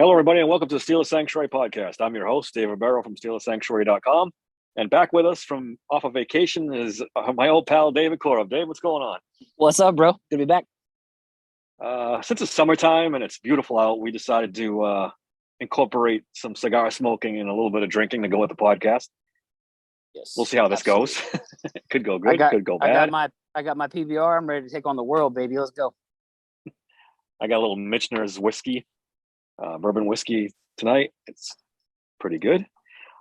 Hello, everybody, and welcome to the Steelers Sanctuary podcast. I'm your host, David Barrow from SteelersSanctuary.com. And back with us from off of vacation is my old pal, David Korov. Dave, what's going on? What's up, bro? Good to be back. Since it's summertime and it's beautiful out, we decided to incorporate some cigar smoking and a little bit of drinking to go with the podcast. Yes, we'll see how this goes. Could go good, could go bad. I got my PBR. I'm ready to take on the world, baby. Let's go. I got a little Michener's whiskey, bourbon whiskey tonight. It's pretty good.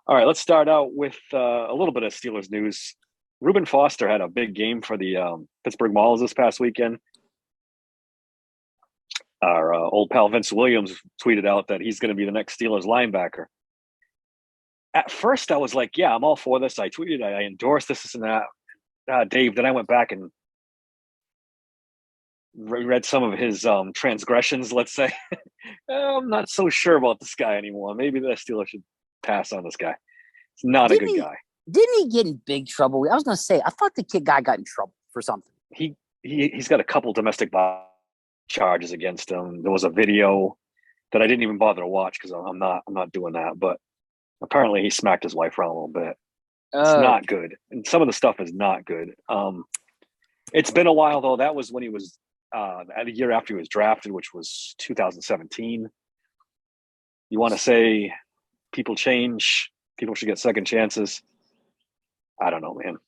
All right, let's start out with a little bit of Steelers news. Reuben Foster had a big game for the Pittsburgh Maulers this past weekend. Our old pal Vince Williams tweeted out that he's going to be the next Steelers linebacker. At first, I was like, yeah, I'm all for this. I tweeted, I endorsed this and that. Dave, then I went back and read some of his transgressions, let's say. I'm not so sure about this guy anymore. Maybe the Steelers should pass on this guy. It's not a good guy. Didn't he get in big trouble? I was going to say, I thought the guy got in trouble for something. He's got a couple domestic charges against him. There was a video that I didn't even bother to watch because I'm not doing that. But apparently he smacked his wife around a little bit. It's not good. And some of the stuff is not good. It's been a while, though. That was when he was a year after he was drafted, which was 2017. You want to say people change, people should get second chances. I don't know, man.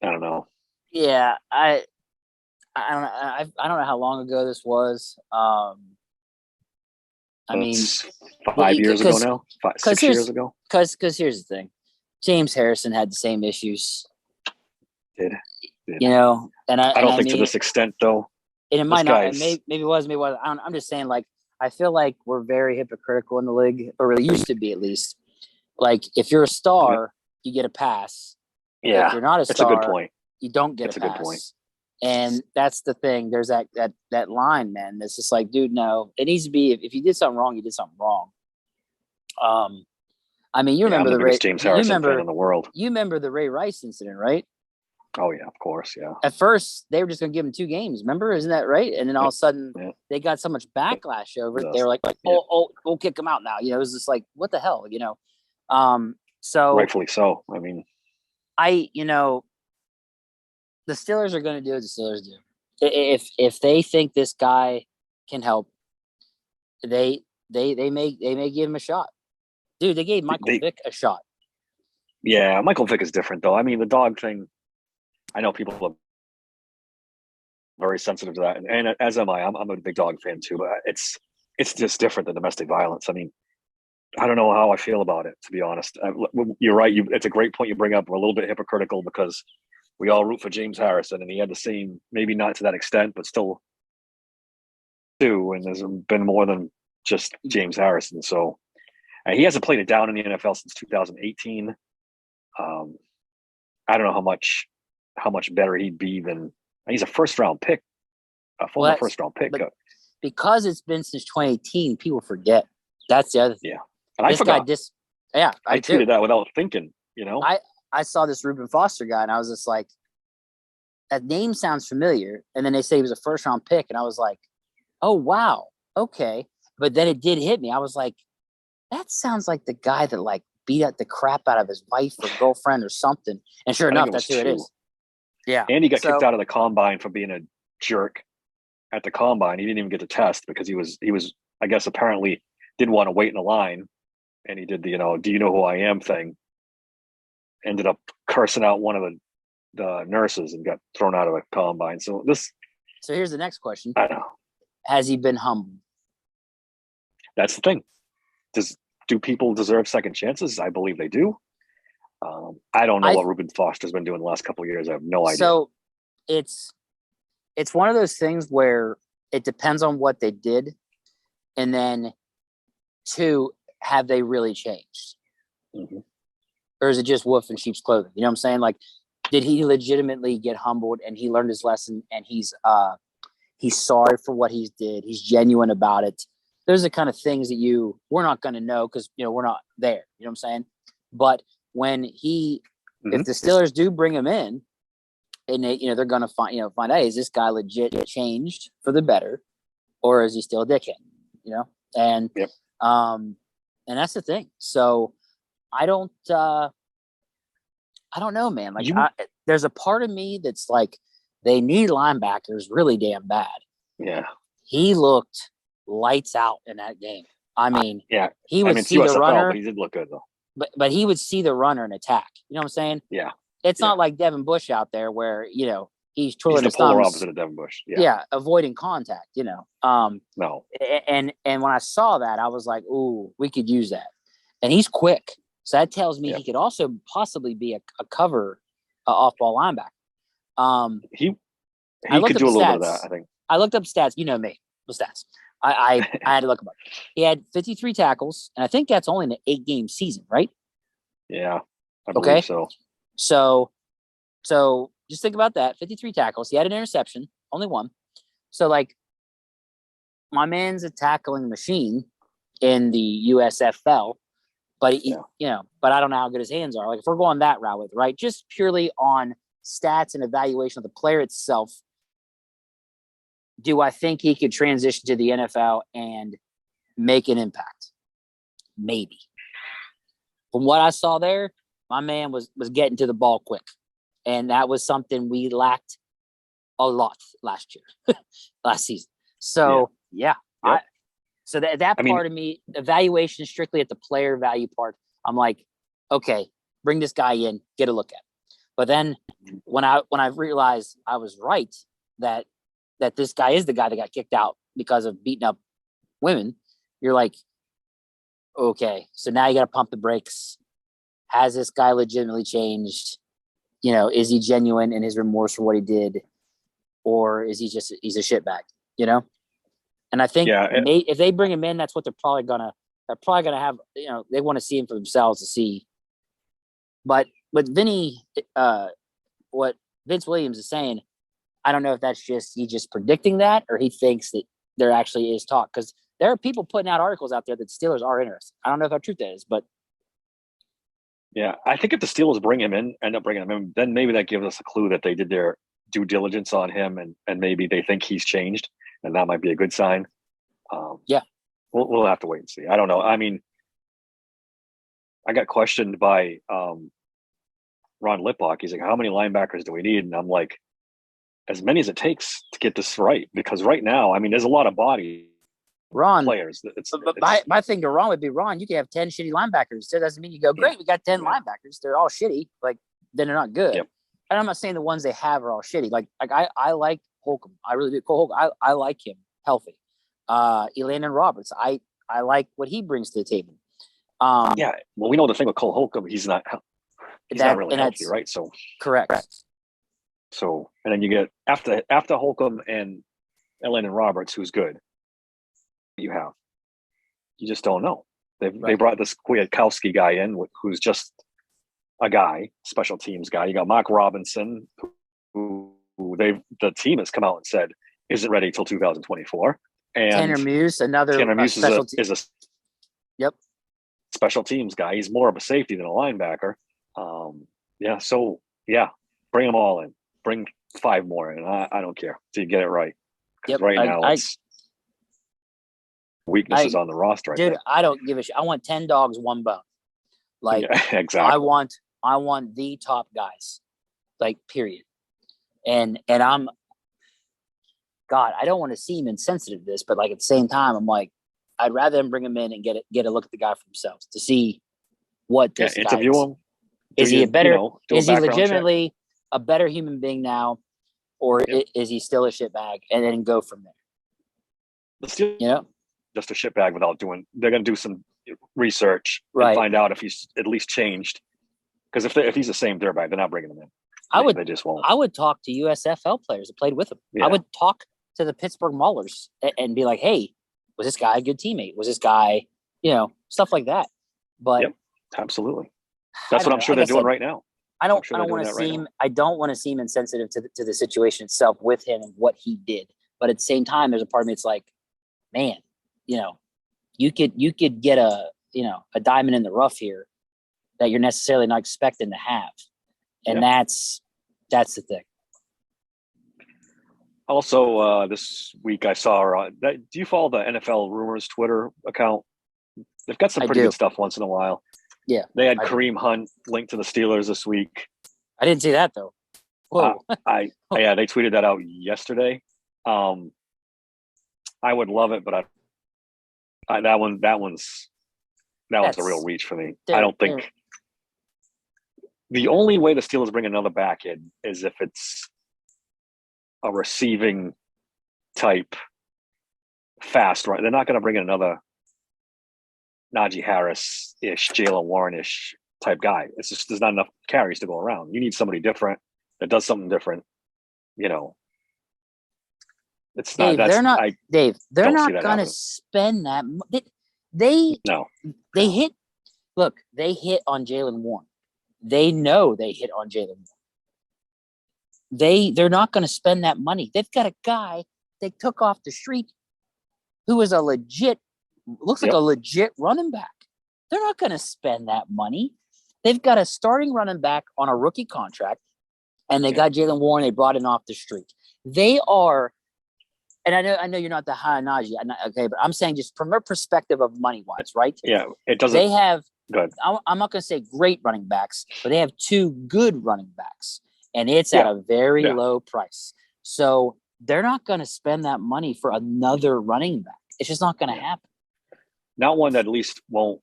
I don't know. Yeah, I don't know how long ago this was. I mean, 5 years ago now. 6 years ago. Because here's the thing, James Harrison had the same issues. Did. You know, and I don't think to this extent though. And it might not. Maybe it was. Maybe it was. I'm just saying. Like, I feel like we're very hypocritical in the league, or really used to be at least. Like, if you're a star, you get a pass. Yeah, if you're not a star, that's a good point. You don't get a pass. Good point. And that's the thing. There's that line, man. It's just like, dude, no. It needs to be. If you did something wrong, you did something wrong. I mean, you remember the Ray James Harrison fan in the world. You remember the Ray Rice incident, right? Oh yeah, of course, yeah. At first, they were just going to give him 2 games. Remember, isn't that right? And then all of a sudden, they got so much backlash over it. They were like, "Oh, we'll kick him out now." You know, it was just like, what the hell, you know? So rightfully so. I mean, the Steelers are going to do what the Steelers do. If they think this guy can help, they may give him a shot. Dude, they gave Michael Vick a shot. Yeah, Michael Vick is different though. I mean, the dog thing. I know people are very sensitive to that, and as am I. I'm a big dog fan too, but it's just different than domestic violence. I mean, I don't know how I feel about it, to be honest. You're right. It's a great point you bring up. We're a little bit hypocritical because we all root for James Harrison, and he had the same, maybe not to that extent, but still too. And there's been more than just James Harrison. So he hasn't played it down in the NFL since 2018. I don't know how much better he'd be than he's a first-round pick, a former first-round pick. Because it's been since 2018, people forget. That's the other thing. Yeah, and I forgot. I tweeted that without thinking. You know, I saw this Reuben Foster guy, and I was just like, that name sounds familiar. And then they say he was a first-round pick, and I was like, oh wow, okay. But then it did hit me. I was like, that sounds like the guy that like beat up the crap out of his wife or girlfriend or something. And sure enough, that's who it is. Yeah. And he got kicked out of the combine for being a jerk at the combine. He didn't even get to test because he was, I guess, apparently didn't want to wait in a line. And he did the, do you know who I am thing. Ended up cursing out one of the nurses and got thrown out of the combine. So here's the next question. I know. Has he been humbled? That's the thing. Do people deserve second chances? I believe they do. I don't know what Reuben Foster's been doing the last couple of years. I have no idea. So it's one of those things where it depends on what they did. And then 2, have they really changed? Mm-hmm. Or is it just wolf in sheep's clothing? You know what I'm saying? Like, did he legitimately get humbled and he learned his lesson and he's sorry for what he did? He's genuine about it. Those are the kind of things that we're not going to know because, we're not there. You know what I'm saying? But when if the Steelers do bring him in and they're going to find out, is this guy legit changed for the better or is he still a dickhead? And Yep. and that's the thing. So I don't know, man. Like there's a part of me that's like they need linebackers really damn bad. Yeah. He looked lights out in that game. I mean, yeah. he would It's see the USFL, runner, but he did look good though. but he would see the runner and attack. You know what I'm saying? Yeah. It's not like Devin Bush out there where, he's twirling He's his the polar thumbs. opposite of Devin Bush. Avoiding contact, No. And when I saw that, I was like, ooh, we could use that. And he's quick. So that tells me he could also possibly be a cover off-ball linebacker. He I looked could up do a little stats. bit of that, I think. I looked up stats. You know me, the stats. I had to look them up. He had 53 tackles, and I think that's only in an 8-game season, right? Yeah, I believe so. So just think about that. 53 tackles. He had an interception, only one. So, like, my man's a tackling machine in the USFL, but but I don't know how good his hands are. Like, if we're going that route with, right, just purely on stats and evaluation of the player itself, do I think he could transition to the NFL and make an impact? Maybe. From what I saw there, my man was getting to the ball quick. And that was something we lacked a lot last season. So, so that part of me, evaluation strictly at the player value part, I'm like, okay, bring this guy in, get a look at it. But then when I realized I was right that this guy is the guy that got kicked out because of beating up women, you're like, okay, so now you got to pump the brakes. Has this guy legitimately changed? Is he genuine in his remorse for what he did? Or is he's a shitbag, And I think if they bring him in, that's what they're probably gonna have, they want to see him for themselves to see. But what Vince Williams is saying, I don't know if that's he's just predicting that, or he thinks that there actually is talk, because there are people putting out articles out there that Steelers are interested. I don't know if how true that is, but yeah, I think if the Steelers end up bringing him in, then maybe that gives us a clue that they did their due diligence on him, and maybe they think he's changed, and that might be a good sign. We'll have to wait and see. I don't know. I mean, I got questioned by Ron Liplock. He's like, "How many linebackers do we need?" And I'm like, as many as it takes to get this right, because right now, I mean, there's a lot of body players. My thing to Ron would be, Ron, you can have 10 shitty linebackers. That doesn't mean you go, great, we got 10 linebackers. They're all shitty. Like, then they're not good. Yep. And I'm not saying the ones they have are all shitty. Like I like Holcomb. I really do. Cole Holcomb. I like him healthy. Elandon Roberts. I like what he brings to the table. Well, we know the thing with Cole Holcomb, he's not really healthy, right? So correct. So, and then you get after Holcomb and Elandon Roberts, who's good. You just don't know. They brought this Kwiatkowski guy in, who's just a guy, special teams guy. You got Mark Robinson, who the team has come out and said isn't ready till 2024. And Tanner Muse, is a special teams guy. He's more of a safety than a linebacker. Bring them all in. Bring 5 more in. I don't care till you get it right. Yep. It's weaknesses on the roster. Dude, I don't give a shit. I want 10 dogs, 1 bone. Like, exactly. I want the top guys, like, period. And I don't want to seem insensitive to this, but like at the same time, I'm like, I'd rather them bring him in and get a look at the guy for themselves to see what this guy interview is. him. Is he legitimately a better human being now, or is he still a shitbag? And then go from there. Just a shitbag without doing. They're going to do some research and find out if he's at least changed. Because if he's the same dirtbag, they're not bringing him in. They just won't. I would talk to USFL players that played with him. Yeah. I would talk to the Pittsburgh Maulers and be like, "Hey, was this guy a good teammate? Was this guy, stuff like that?" But absolutely, that's what I'm sure they're doing right now. I don't want to seem insensitive to the situation itself with him and what he did. But at the same time, there's a part of me it's like, man, you could get a diamond in the rough here that you're necessarily not expecting to have. And that's the thing. Also, this week I saw that. Do you follow the NFL Rumors Twitter account? They've got some I pretty do. good stuff once in a while. Yeah, They had I do. Kareem Hunt linked to the Steelers this week. I didn't see that though. Whoa. Yeah, they tweeted that out yesterday. I would love it, but that one's a real reach for me. I don't think the only way the Steelers bring another back in is if it's a receiving type fast, right? They're not going to bring in another Najee Harris-ish, Jaylen Warren-ish type guy. It's just there's not enough carries to go around. You need somebody different that does something different. It's Dave, not. they're not. Dave, they're not going to happening. spend that. They no. hit. Look, they hit on Jaylen Warren. They know they hit on Jaylen Warren. They're not going to spend that money. They've got a guy they took off the street who is looks like a legit running back. They're not going to spend that money. They've got a starting running back on a rookie contract, and they got Jaylen Warren. They brought him off the street. They are, and I know you're not the high Najee, okay, but I'm saying just from their perspective of money wise, right? Yeah, it doesn't. They have. Good. I'm not going to say great running backs, but they have two good running backs, and it's at a very low price. So they're not going to spend that money for another running back. It's just not going to happen. Not one that at least won't,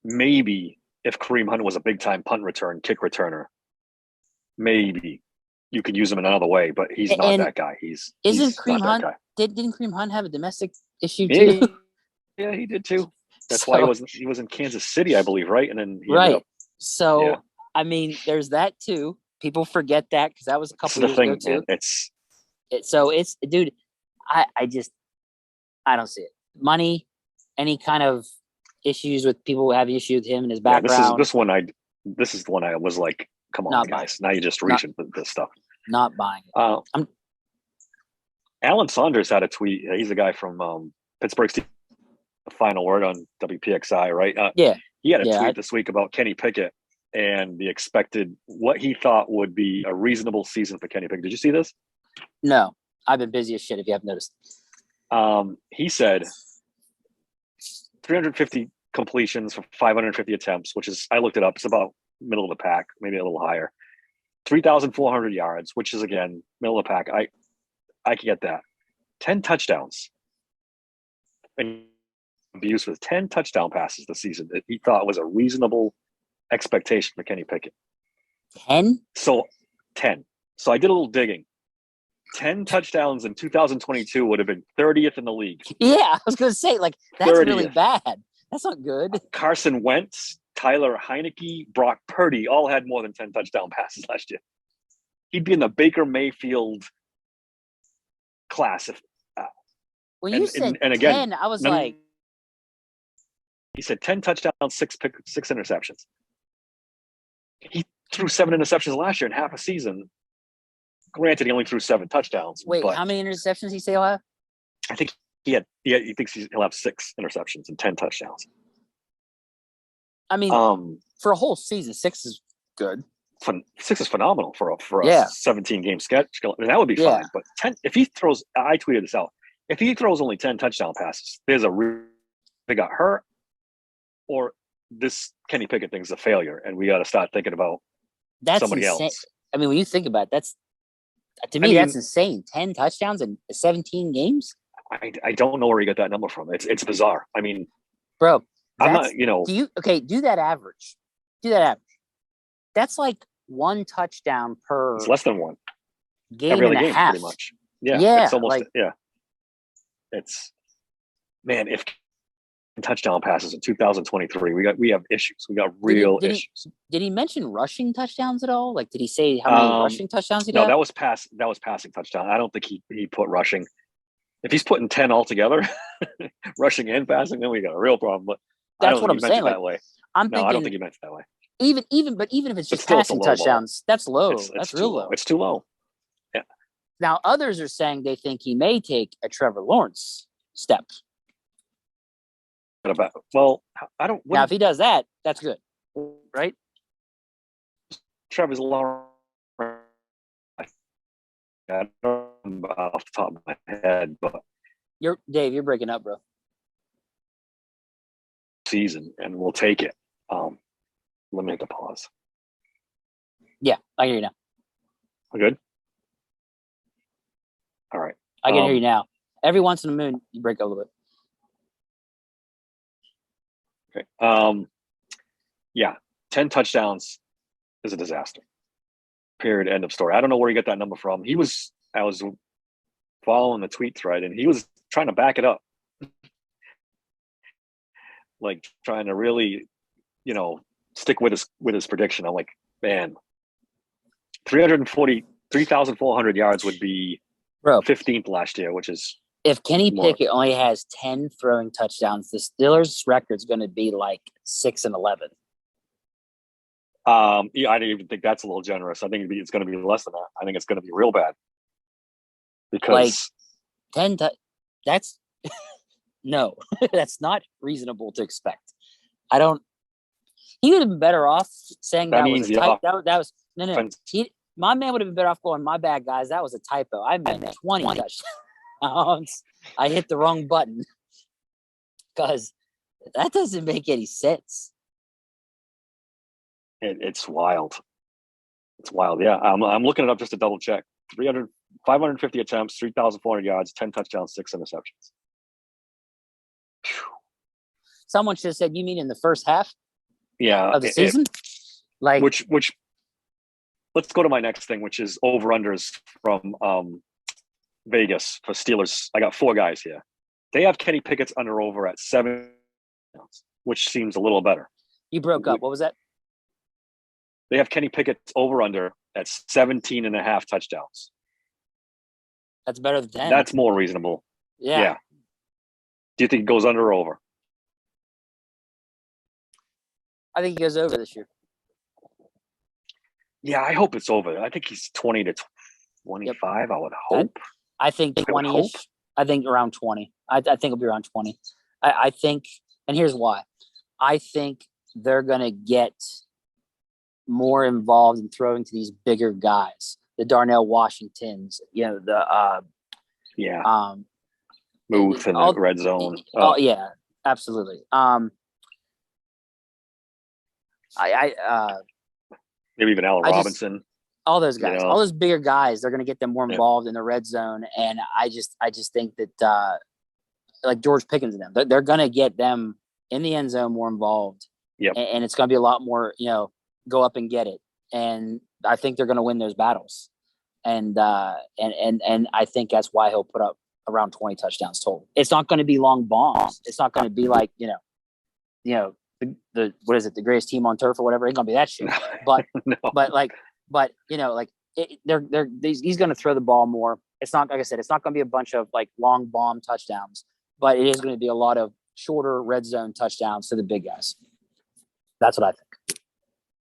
maybe if Kareem Hunt was a big-time punt return, kick returner, maybe you could use him in another way, but he's not that guy. Isn't Kareem Hunt, didn't Kareem Hunt have a domestic issue too? Yeah, he did too. That's why he was in Kansas City, I believe, right? And then I mean, there's that too. People forget that because that was a couple years ago too. Man, dude, I don't see it. Money, any kind of issues with people who have issues with him and his background. This is the one I was like, come on, guys. Now you're just reaching for this stuff. Not buying it. Alan Saunders had a tweet. He's a guy from Pittsburgh Steelers. Final word on WPXI, right? He had a tweet this week about Kenny Pickett and the expected what he thought would be a reasonable season for Kenny Pickett. Did you see this? No, I've been busy as shit. If you haven't noticed, he said 350 completions for 550 attempts, which is, I looked it up. It's about middle of the pack, maybe a little higher. 3,400 yards, which is again middle of the pack. I can get that. 10 touchdowns. And abuse with 10 touchdown passes this season that he thought was a reasonable expectation for Kenny Pickett. 10? So 10. So I did a little digging. 10 touchdowns in 2022 would have been 30th in the league. Yeah, I was going to say, that's 30th. Really bad. That's not good. Carson Wentz, Tyler Heineke, Brock Purdy all had more than 10 touchdown passes last year. He'd be in the Baker Mayfield class. When you said 10, I was like... He said 10 touchdowns, 6 interceptions. He threw 7 interceptions last year in half a season. Granted, he only threw 7 touchdowns. Wait, how many interceptions did he say he'll have? I think he thinks he'll have 6 interceptions and 10 touchdowns. I mean, for a whole season, 6 is good. 6 is phenomenal for a 17-game schedule. And that would be fine. But 10, if he throws, I tweeted this out. If he throws only 10 touchdown passes, there's they got hurt, or this Kenny Pickett thing's a failure, and we got to start thinking about somebody else. I mean, when you think about it, that's insane. 10 touchdowns in 17 games. I don't know where he got that number from. It's bizarre. I mean, bro, I'm not. Do that average. That's like 1 touchdown per. It's less than 1 game every and a half, pretty much. Yeah, it's almost It's, man, if touchdown passes in 2023, we have issues. We got real issues. Did he mention rushing touchdowns at all? Did he say how many rushing touchdowns he got? No, that was passing touchdown. I don't think he put rushing. If he's putting 10 altogether, rushing and passing, then we got a real problem. But that's what I'm saying. That way. I don't think he meant it that way. Even if it's just passing touchdowns, that's low. That's real low. It's too low. Yeah. Now others are saying they think he may take a Trevor Lawrence step. Well, I don't. Now, if he does that, that's good, right? Trevor's Lawrence. I don't off the top of my head, but You're breaking up, bro. season, and we'll take it. Let me hit the pause. Yeah, I can hear you now. We're good? All right. I can hear you now. Every once in a moon, you break up a little bit. Okay. Yeah, 10 touchdowns is a disaster. Period. End of story. I don't know where he got that number from. I was following the tweet thread, and he was trying to back it up, like trying to really, stick with his prediction. I'm like, man, 3,400 yards would be Bro, 15th last year, which is if Kenny more. Pickett only has 10 throwing touchdowns, the Steelers' record is going to be like 6-11. Yeah, I don't even think that's a little generous. I think it's going to be less than that. I think it's going to be real bad because 10. That's no, that's not reasonable to expect. I don't. He would have been better off saying that was a typo. That was no. My man would have been better off going, my bad, guys. That was a typo. I meant 20 touchdowns. I hit the wrong button because that doesn't make any sense. It's wild. It's wild. Yeah, I'm looking it up just to double check. 550 attempts, 3,400 yards, 10 touchdowns, 6 interceptions. Whew. Someone should have said, "You mean in the first half?" Yeah, of the season, which. Let's go to my next thing, which is over-unders from Vegas for Steelers. I got 4 guys here. They have Kenny Pickett's under-over at 7, which seems a little better. You broke up. What was that? They have Kenny Pickett's over-under at 17.5 touchdowns. That's better than 10. That's more reasonable. Yeah. Do you think it goes under or over? I think he goes over this year. Yeah, I hope it's over. I think he's 20 to 25. Yep. I would hope. I think 20-ish. I think around 20. I think it'll be around 20. I think, and here's why. I think they're going to get more involved in throwing to these bigger guys, the Darnell Washingtons, Muth in the red zone. Oh yeah, absolutely. Maybe even Allen Robinson. All those guys, all those bigger guys, they're going to get them more involved in the red zone. And I just think that like George Pickens and them, they're going to get them in the end zone more involved. Yep. And it's going to be a lot more, go up and get it. And I think they're going to win those battles. And I think that's why he'll put up around 20 touchdowns total. It's not going to be long bombs. It's not going to be like, the what is it, the greatest team on turf or whatever. It ain't gonna be that shit. But no. He's gonna throw the ball more. It's not, like I said, it's not gonna be a bunch of like long bomb touchdowns, but it is gonna be a lot of shorter red zone touchdowns to the big guys. That's what I think.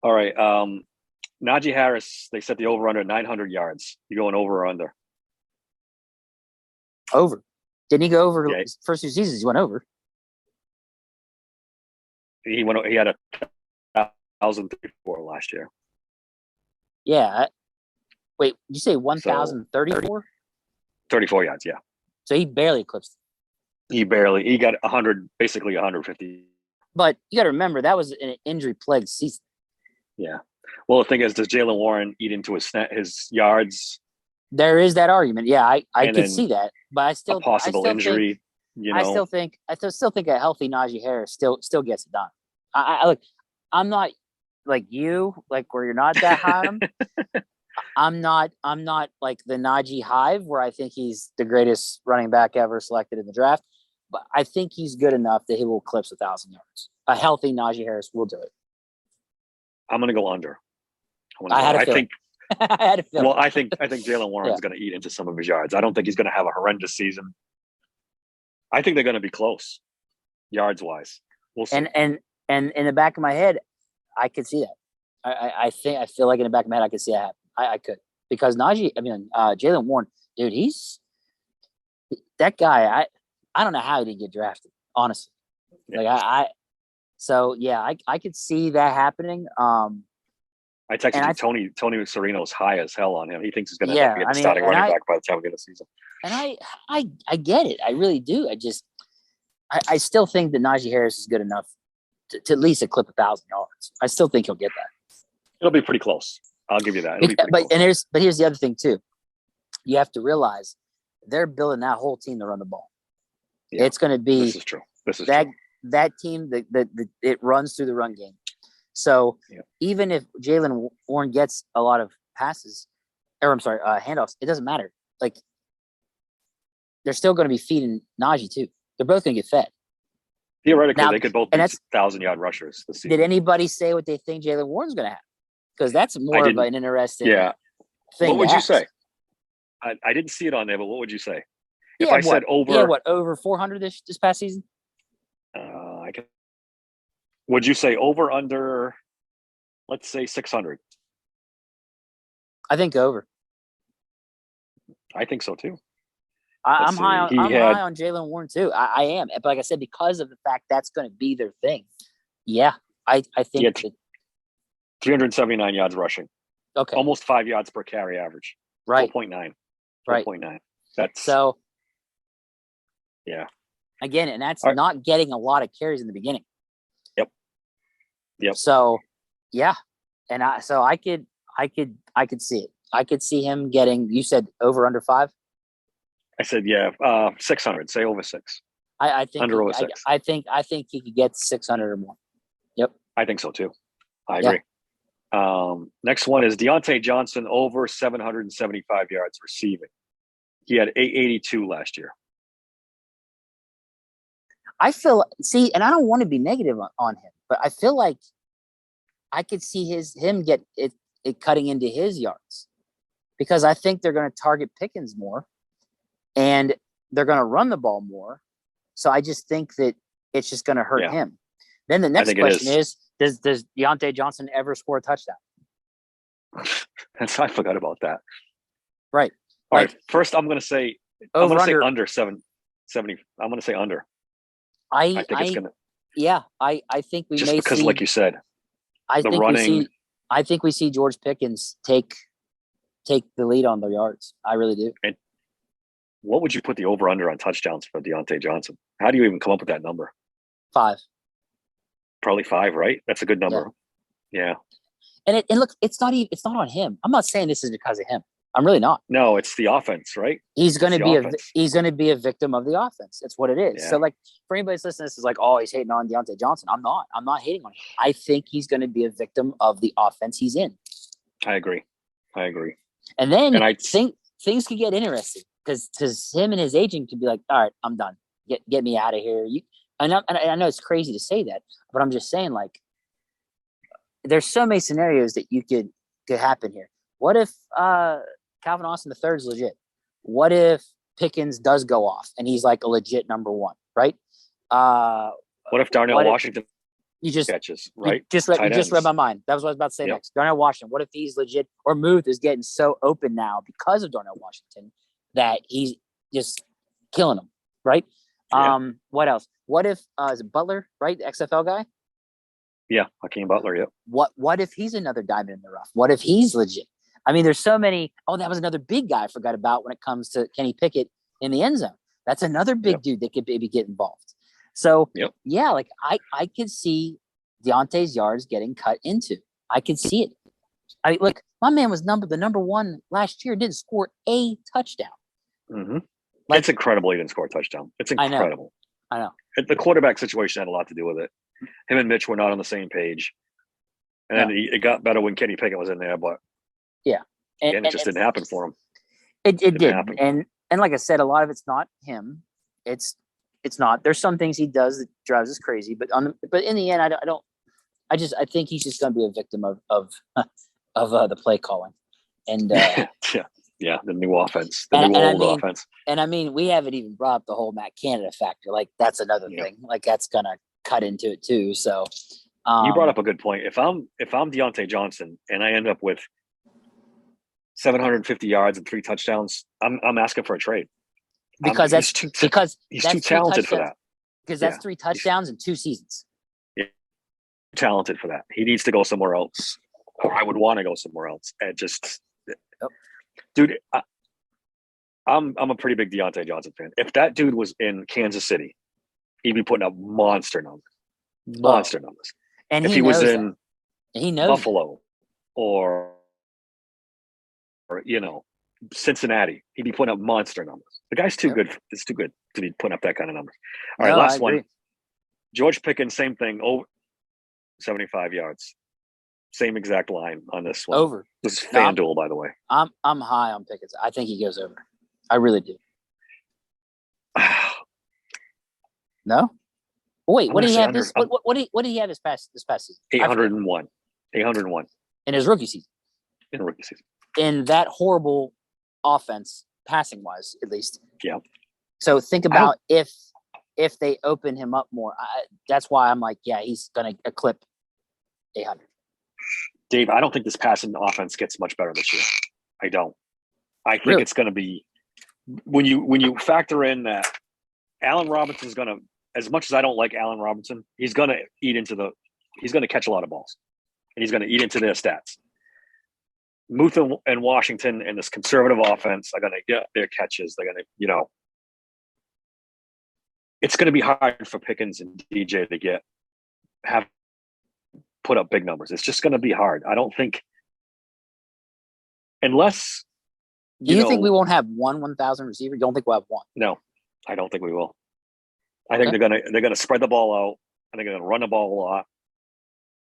All right. Najee Harris, they set the over under 900 yards. You going over or under? Over. Didn't he go over his first 2 seasons? He went over. He had a 1,034 last year. Yeah. Wait, did you say 1,034? 34 yards, yeah. So he barely eclipsed. He got 100, basically 150. But you got to remember, that was an injury-plagued season. Yeah. Well, the thing is, does Jaylen Warren eat into his yards? There is that argument. Yeah, I can see that. But I still injury. I still think a healthy Najee Harris still gets it done. Look, I'm not like you, like where you're not that high on him. I'm not like the Najee hive where I think he's the greatest running back ever selected in the draft. But I think he's good enough that he will eclipse 1,000 yards. A healthy Najee Harris will do it. I'm going to go under. I had a feeling. Well, I think Jaylen Warren is going to eat into some of his yards. I don't think he's going to have a horrendous season. I think they're going to be close, yards wise. We'll see. And in the back of my head, I could see that. I feel like in the back of my head, I could see that happen. I could, because Jaylen Warren, dude, he's that guy. I don't know how he didn't get drafted, honestly. Yeah. Like I could see that happening. I texted And you, Tony Serino's high as hell on him. He thinks he's going to Yeah, end up being I a mean, starting and running back by the time we get the season. And I get it. I really do. I still think that Najee Harris is good enough to at least clip 1,000 yards. I still think he'll get that. It'll be pretty close. I'll give you that. It'll be pretty close. Here's the other thing too. You have to realize they're building that whole team to run the ball. Yeah, it's going to be this is true. That team that it runs through the run game. So even if Jaylen Warren gets a lot of passes, handoffs, it doesn't matter. Like, they're still going to be feeding Najee too. They're both going to get fed. Theoretically, they could both be 1,000-yard rushers this season. Did anybody say what they think Jaylen Warren's going to have? Because that's more of an interesting thing. What would you say? I didn't see it on there, but what would you say? If I said over... over 400 this past season? Would you say over, under, let's say 600? I think over. I think so too. I'm high on Jaylen Warren too. I am. But like I said, because of the fact that's going to be their thing. Yeah, I think 379 yards rushing. Okay. Almost 5 yards per carry average. Right. 4.9. Right. 4.9. That's so. Yeah. Again, and that's not getting a lot of carries in the beginning. Yep. So, yeah, and I could see it. I could see him getting. You said over under 5. I said 600. Say over 6. I think under over 6. I think he could get 600 or more. Yep. I think so too. I agree. Next one is Deontay Johnson over 775 yards receiving. He had 882 last year. I feel and I don't want to be negative on him, but I feel like I could see him get it cutting into his yards, because I think they're going to target Pickens more, and they're going to run the ball more. So I just think that it's just going to hurt him. Then the next question is, does Deontay Johnson ever score a touchdown? I forgot about that. Right. All right. First, I'm going to say under 770. I'm going to say under. I think it's going to. Yeah, I think we just may because, like you said, I think we see George Pickens take the lead on the yards. I really do. And what would you put the over under on touchdowns for Deontay Johnson? How do you even come up with that number? 5. Probably 5, right? That's a good number. Yeah. And look, it's not on him. I'm not saying this is because of him. I'm really not. No, it's the offense, right? He's going to be a victim of the offense. That's what it is. Yeah. So, like, for anybody listening, this is like, oh, he's hating on Deontay Johnson. I'm not hating on him. I think he's going to be a victim of the offense he's in. I agree. And then I think things could get interesting, because him and his agent could be like, all right, I'm done. Get me out of here. And I know it's crazy to say that, but I'm just saying, like, there's so many scenarios that could happen here. What if Calvin Austin III is legit? What if Pickens does go off and he's like a legit number 1, right? What if Darnell Washington catches, right? You just read my mind. That was what I was about to say next. Darnell Washington, what if he's legit? Or Muth is getting so open now because of Darnell Washington that he's just killing them, right? Yeah. What else? What if is it Butler, right? The XFL guy? Yeah, Hakeem Butler, yeah. What if he's another diamond in the rough? What if he's legit? I mean, there's so many. Oh, that was another big guy I forgot about when it comes to Kenny Pickett in the end zone. That's another big dude that could maybe get involved. So, yeah, like I could see Deontay's yards getting cut into. I could see it. I mean, look, my man was the number 1 last year, didn't score a touchdown. Mm-hmm. It's incredible he didn't score a touchdown. It's incredible. I know. The quarterback situation had a lot to do with it. Him and Mitch were not on the same page. And then it got better when Kenny Pickett was in there, but it just didn't happen for him. It did. And like I said, a lot of it's not him. It's not. There's some things he does that drives us crazy, but in the end, I think he's just going to be a victim of the play calling. And the new offense, offense. And I mean, we haven't even brought up the whole Matt Canada factor. Like, that's another thing. Like, that's going to cut into it too. So you brought up a good point. If I'm Deontay Johnson and I end up with 750 yards and 3 touchdowns, I'm asking for a trade. Because he's too talented for that. Because that's 3 touchdowns in 2 seasons. Yeah, talented for that. He needs to go somewhere else. or I would want to go somewhere else. And just, Yep. dude, I'm a pretty big Deontay Johnson fan. If that dude was in Kansas City, he'd be putting up monster numbers. Low. Monster numbers. And If he he was knows in that. He knows Buffalo or Cincinnati, he'd be putting up monster numbers. The guy's too Yep. good. It's too good to be putting up that kind of numbers. All No, right, I last agree. one. George Pickens, same thing. Over 75 yards. Same exact line on this one. Over. This is No, FanDuel, by the way. I'm high on Pickens. I think he goes over. I really do. No? Wait, I'm what did gonna he say have under. this? What did he have this past season? I forget. 801. 801 In his rookie season. in rookie season. In that horrible offense, passing wise, at least. Yeah. So think about if they open him up more. That's why I'm like, yeah, he's gonna eclipse 800. Dave, I don't think this passing offense gets much better this year. I don't. I think Really? it's going to be when you factor in that Allen Robinson's going to, as much as I don't like Allen Robinson, he's going to catch a lot of balls, and he's going to eat into their stats. Muth and Washington and this conservative offense are going to get their catches. They're going to, it's going to be hard for Pickens and DJ to put up big numbers. It's just going to be hard. I don't think, unless. Do you think we won't have 1,000 receiver? You don't think we'll have one? No, I don't think we will. I think they're gonna spread the ball out, and they're gonna run the ball a lot,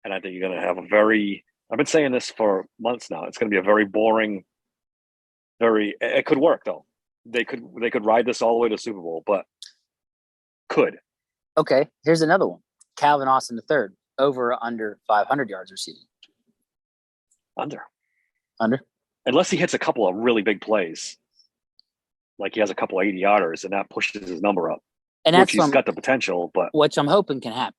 and I think you're gonna have a very. I've been saying this for months now. It's gonna be a very boring. It could work though. They could ride this all the way to Super Bowl, but could. Okay, here's another one. Calvin Austin III, over or under 500 yards receiving. Under. Unless he hits a couple of really big plays, like he has a couple of 80-yarders, and that pushes his number up. And which he's got the potential, but which I'm hoping can happen.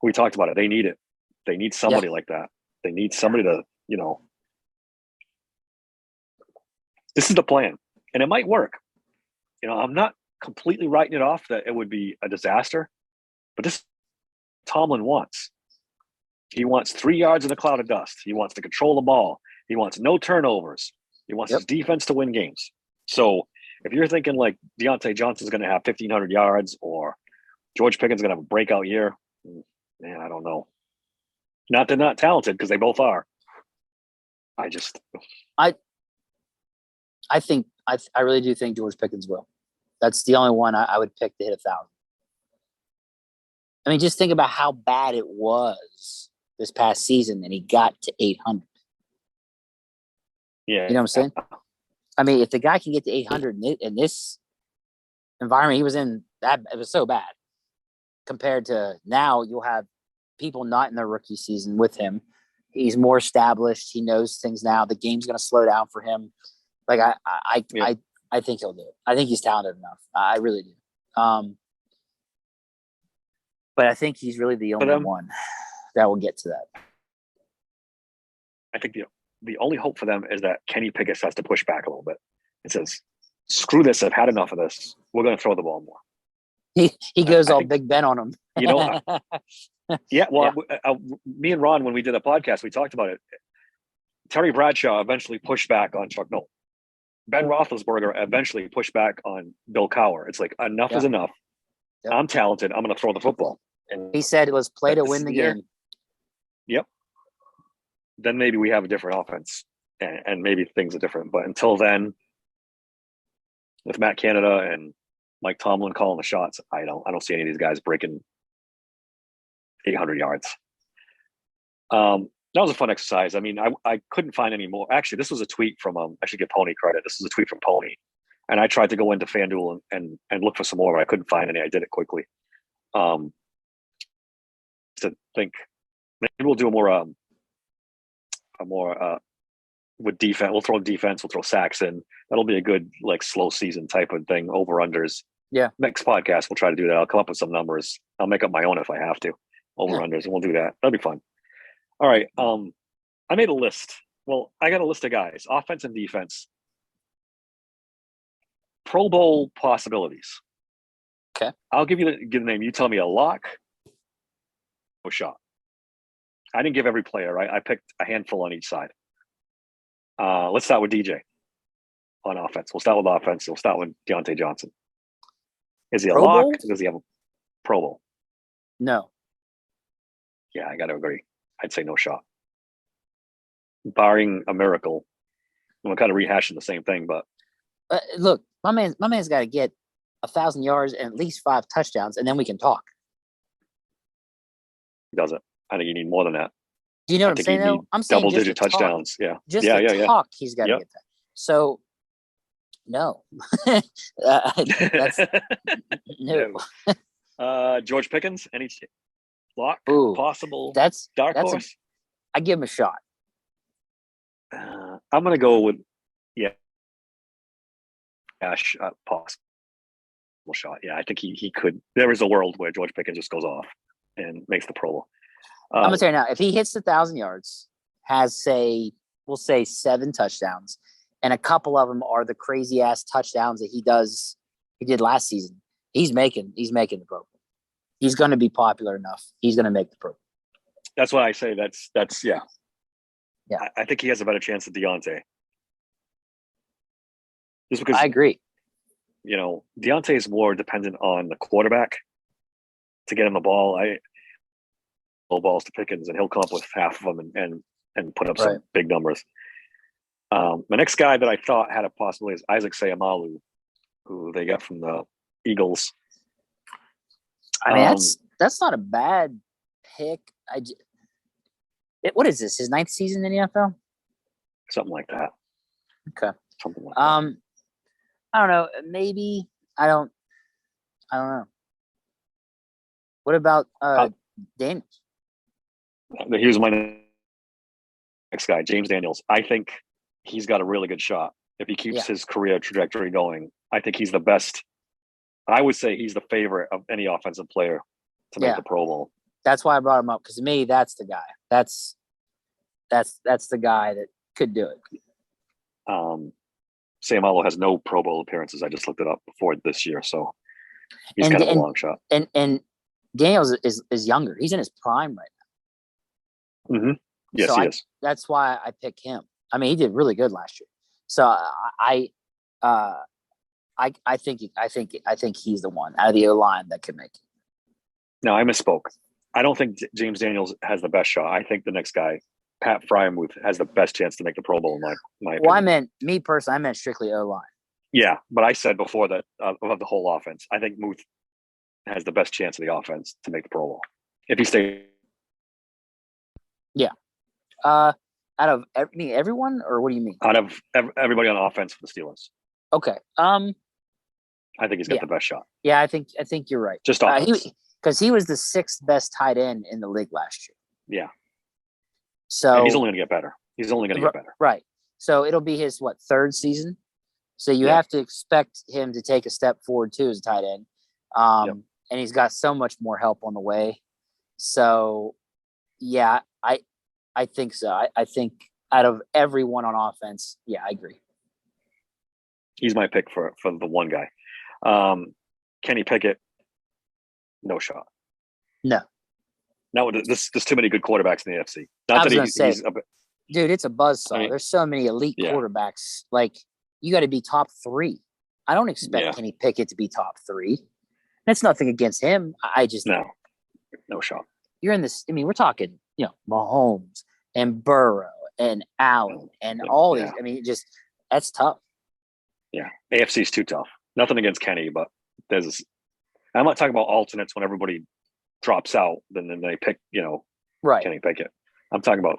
We talked about it. They need it. They need somebody like that. They need somebody to, this is the plan, and it might work. I'm not completely writing it off that it would be a disaster, but this Tomlin wants. He wants 3 yards in a cloud of dust. He wants to control the ball. He wants no turnovers. He wants his defense to win games. So if you're thinking like Deontay Johnson's going to have 1,500 yards or George Pickens is going to have a breakout year, man, I don't know. Not they're not talented, because they both are. I really do think George Pickens will. That's the only one I would pick to hit 1,000. I mean, just think about how bad it was this past season, and he got to 800. Yeah. You know what I'm saying? I mean, if the guy can get to 800 in this environment he was in, that it was so bad. Compared to now, you'll have people not in their rookie season with him. He's more established. He knows things now. The game's going to slow down for him. Like I think he'll do it. I think he's talented enough. I really do. But I think he's really the only one that will get to that. I think the only hope for them is that Kenny Pickett has to push back a little bit. It says, "Screw this! I've had enough of this. We're going to throw the ball more." He goes all Big Ben on him. Yeah. Well, me and Ron, when we did a podcast, we talked about it. Terry Bradshaw eventually pushed back on Chuck Noll. Ben Roethlisberger eventually pushed back on Bill Cowher. It's like, enough is enough. Yep. I'm talented. I'm going to throw the football. And he said it was play to win the game. Yep. Then maybe we have a different offense, and maybe things are different. But until then, with Matt Canada and Mike Tomlin calling the shots, I don't see any of these guys breaking 800 yards. That was a fun exercise. I mean, I couldn't find any more. Actually, this was a tweet from I should give Pony credit. This was a tweet from Pony, and I tried to go into FanDuel and look for some more, but I couldn't find any. I did it quickly. To think maybe we'll do a more with defense. We'll throw defense. We'll throw sacks in. That'll be a good slow season type of thing. Over unders. Yeah. Next podcast we'll try to do that. I'll come up with some numbers. I'll make up my own if I have to. Over unders, and we'll do that. That'll be fun. All right. I made a list. Well, I got a list of guys, offense and defense. Pro Bowl possibilities. Okay. I'll give the name. You tell me a lock or shot. I didn't give every player, right? I picked a handful on each side. Let's start with DJ on offense. We'll start with offense. We'll start with Deontay Johnson. Is he a Pro lock? Bowl? Does he have a Pro Bowl? No. Yeah, I got to agree. I'd say no shot. Barring a miracle, we're kind of rehashing the same thing, but Look, my man's got to get 1,000 yards and at least 5 touchdowns, and then we can talk. he doesn't. I think you need more than that. Do you know I what I'm think saying? you need Though I'm saying double-digit touchdowns. Yeah, Just yeah, the yeah. talk, he's got to Yep. get that. So, no, that's no. George Pickens, any lock? Ooh, Possible that's horse? I give him a shot. I'm going to go with possible shot. Yeah, I think he could. There is a world where George Pickens just goes off and makes the Pro Bowl. I'm gonna tell you now, if he hits 1,000 yards, we'll say 7 touchdowns, and a couple of them are the crazy ass touchdowns that he did last season. He's making the Pro Bowl. He's going to be popular enough. He's going to make the Pro Bowl. That's what I say. That's yeah. Yeah. I think he has a better chance than Deontay. Just because I agree. Deontay is more dependent on the quarterback to get him the ball. Low balls to Pickens, and he'll come up with half of them and put up some big numbers. The next guy that I thought had a possibility is Isaac Seumalo, who they got from the Eagles. I mean, that's not a bad pick. What is this? His 9th season in the NFL? Something like that. Okay. Something like that. I don't know. Maybe I don't know. What about Daniels? Here's my next guy, James Daniels. I think he's got a really good shot if he keeps his career trajectory going. I think he's the best. I would say he's the favorite of any offensive player to make the Pro Bowl. That's why I brought him up, because to me, that's the guy. That's the guy that could do it. Seumalo has no Pro Bowl appearances. I just looked it up before this year, so he's kind of a long shot. And Daniels is younger. He's in his prime right now. Mm-hmm. Yes, so he is. That's why I pick him. I mean, he did really good last year. So I think he's the one out of the O-line that can make it. No, I misspoke. I don't think James Daniels has the best shot. I think the next guy, Pat Frymuth, has the best chance to make the Pro Bowl in my opinion. Well, I meant me personally. I meant strictly O-line. Yeah, but I said before that of the whole offense, I think Muth has the best chance of the offense to make the Pro Bowl if he stays. Yeah. Out of everyone, or what do you mean? Out of everybody on offense for the Steelers. Okay. I think he's got the best shot. Yeah, I think you're right. Just offense. Because he was the 6th best tight end in the league last year. Yeah. So and he's only going to get better. He's only going to get better. Right. So it'll be his 3rd season. So you have to expect him to take a step forward too as a tight end. And he's got so much more help on the way. So yeah, I think so. I think out of everyone on offense, I agree. He's my pick for the one guy. Kenny Pickett, no shot. No. There's too many good quarterbacks in the AFC. Dude, it's a buzzsaw. There's so many elite quarterbacks. Like, you got to be top 3. I don't expect Kenny Pickett to be top 3. That's nothing against him. I just no shot. You're in this. I mean, we're talking, Mahomes and Burrow and Allen and all these. I mean, that's tough. Yeah, AFC is too tough. Nothing against Kenny, but I'm not talking about alternates when everybody drops out, then they pick, Kenny Pickett. I'm talking about,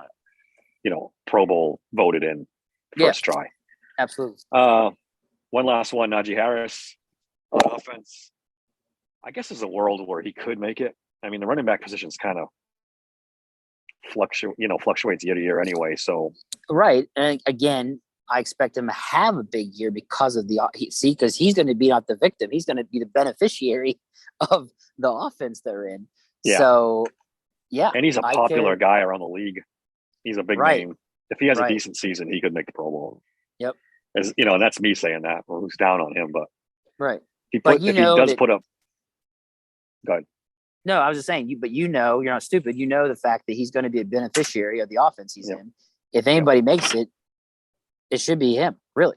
Pro Bowl voted in first try. Absolutely. One last one, Najee Harris on offense. I guess there's a world where he could make it. I mean, the running back position is kind of fluctuates year to year anyway. So right, and again, I expect him to have a big year because of because he's going to be not the victim. He's going to be the beneficiary of the offense they're in. Yeah. So, and he's a popular guy around the league. He's a big name. If he has a decent season, he could make the Pro Bowl. Yep. And that's me saying that. Well, who's down on him? But right. If he does put up. Go ahead. No, I was just saying, but you're not stupid. You know the fact that he's going to be a beneficiary of the offense he's in. If anybody makes it, it should be him, really.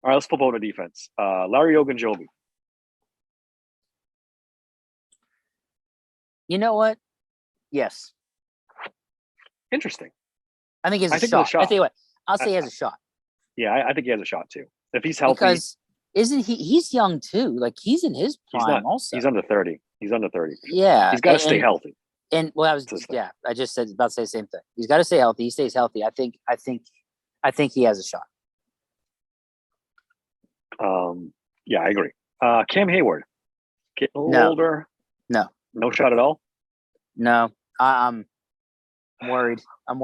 All right, let's flip over to defense. Larry Ogunjobi. You know what? Yes. Interesting. I think he has a shot. I tell you what, I'll say he has a shot. Yeah, I think he has a shot too. If he's healthy. Because isn't he's young too. Like he's in his prime also. He's under 30. He's under 30. Yeah. He's got to stay healthy. And I just said about to say the same thing. He's got to stay healthy. He stays healthy. I think he has a shot. Yeah, I agree. Cam Hayward. Getting a little older. No shot at all? No. I'm worried. I'm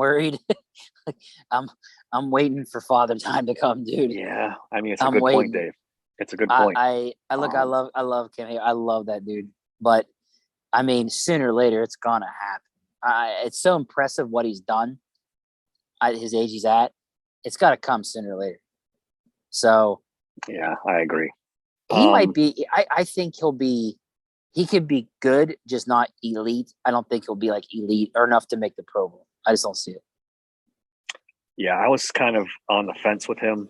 waiting for Father Time to come, dude. Yeah. I mean, it's a good point, Dave. It's a good point. I love Cam Hayward. I love that dude. But I mean, sooner or later, it's gonna happen. It's so impressive what he's done at his age he's at. It's got to come sooner or later. So, yeah, I agree. He might be. I think he could be good, just not elite. I don't think he'll be like elite or enough to make the Pro Bowl. I just don't see it. Yeah, I was kind of on the fence with him.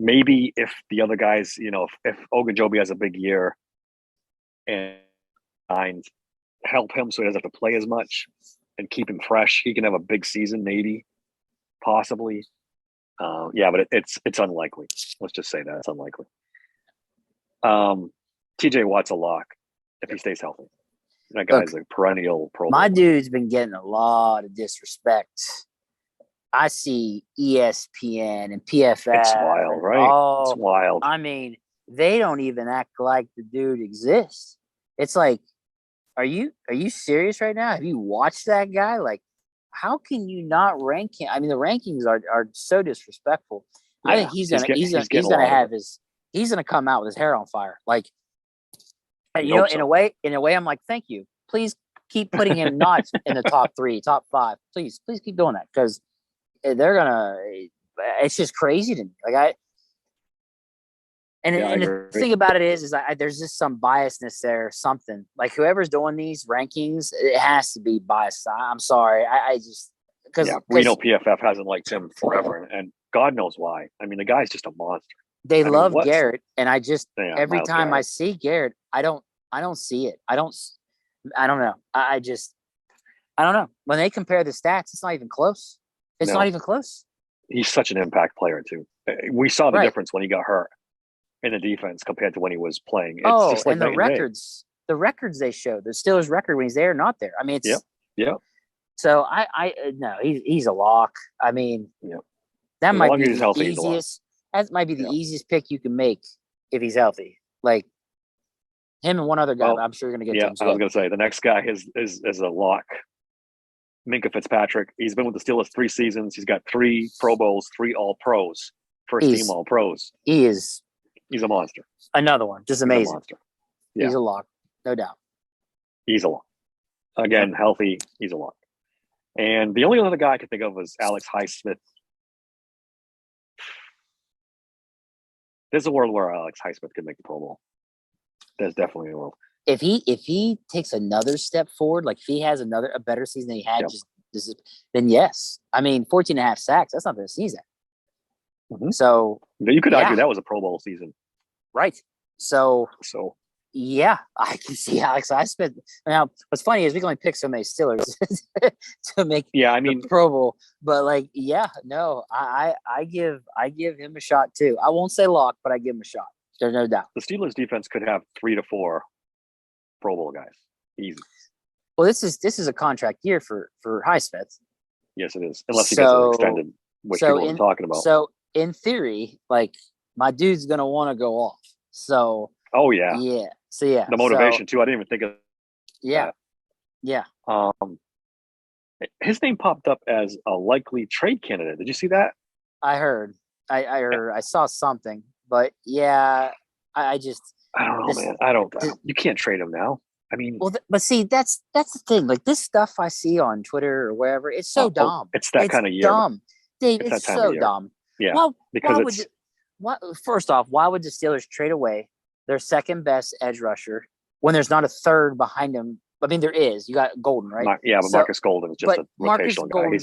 Maybe if the other guys, if Ogunjobi has a big year and help him so he doesn't have to play as much and keep him fresh, he can have a big season, maybe, possibly. Yeah, but it's unlikely. Let's just say that it's unlikely. TJ Watt's a lock if he stays healthy. That guy's a perennial Pro Bowl. My dude's been getting a lot of disrespect. I see ESPN and PFF. It's wild, right? It's wild. I mean, they don't even act like the dude exists. It's like, are you serious right now? Have you watched that guy? Like, how can you not rank him? I mean, the rankings are so disrespectful. Yeah, I think he's gonna come out with his hair on fire. Like, in a way, I'm like, thank you. Please keep putting him not in the top 3, top 5. Please keep doing that because they're gonna. It's just crazy to me. Like the thing about it is there's just some biasness there. Something like whoever's doing these rankings, it has to be biased. I'm sorry. I just because we know PFF hasn't liked him forever, and God knows why. I mean, the guy's just a monster. They love Garrett, and I just every time I see Garrett, I don't see it. I don't know. I don't know. When they compare the stats, it's not even close. It's not even close. He's such an impact player too. We saw the difference when he got hurt in the defense compared to when he was playing. It's just like and the records they show, the Steelers record when he's there, not there. I mean, it's So I no, he's a lock. I mean, that might be the easiest. That might be the easiest pick you can make if he's healthy. Like him and one other guy. I'm sure you're gonna get. I was gonna say the next guy is a lock. Minka Fitzpatrick. He's been with the Steelers 3 seasons. He's got 3 Pro Bowls, 3 All Pros, team All Pros. He's a monster. Another one, just amazing. He's a monster. Yeah. He's a lock, no doubt. He's a lock. Again, healthy. He's a lock. And the only other guy I could think of was Alex Highsmith. There's a world where Alex Highsmith could make the Pro Bowl. There's definitely a world. If he takes another step forward, like if he has a better season than he had, then yes. I mean, 14.5 sacks, that's nothing to sneeze at. Mm-hmm. So you could argue that was a Pro Bowl season. Right. So yeah, I can see Alex Highsmith. Now, what's funny is we can only pick so many Steelers to make the Pro Bowl. But I give him a shot too. I won't say lock, but I give him a shot. There's no doubt. The Steelers defense could have 3 to 4 Pro Bowl guys. Easy. Well, this is a contract year for Highsmith. Yes, it is. Unless he gets it extended, which people are talking about. So in theory, like my dude's gonna want to go off. So yeah. So the motivation too. I didn't even think of. Yeah. That. Yeah. His name popped up as a likely trade candidate. Did you see that? I heard. I heard. I saw something, but yeah, I don't know, man. I don't. You can't trade him now. I mean, but see, that's the thing. Like this stuff I see on Twitter or wherever, it's so dumb. It's that kind of year. Dumb, Dave. It's so dumb. Yeah, First off, why would the Steelers trade away their second best edge rusher when there's not a third behind him. I mean, there is. You got Golden, right? But Marcus Golden is just a Marcus rotational guy. Golden's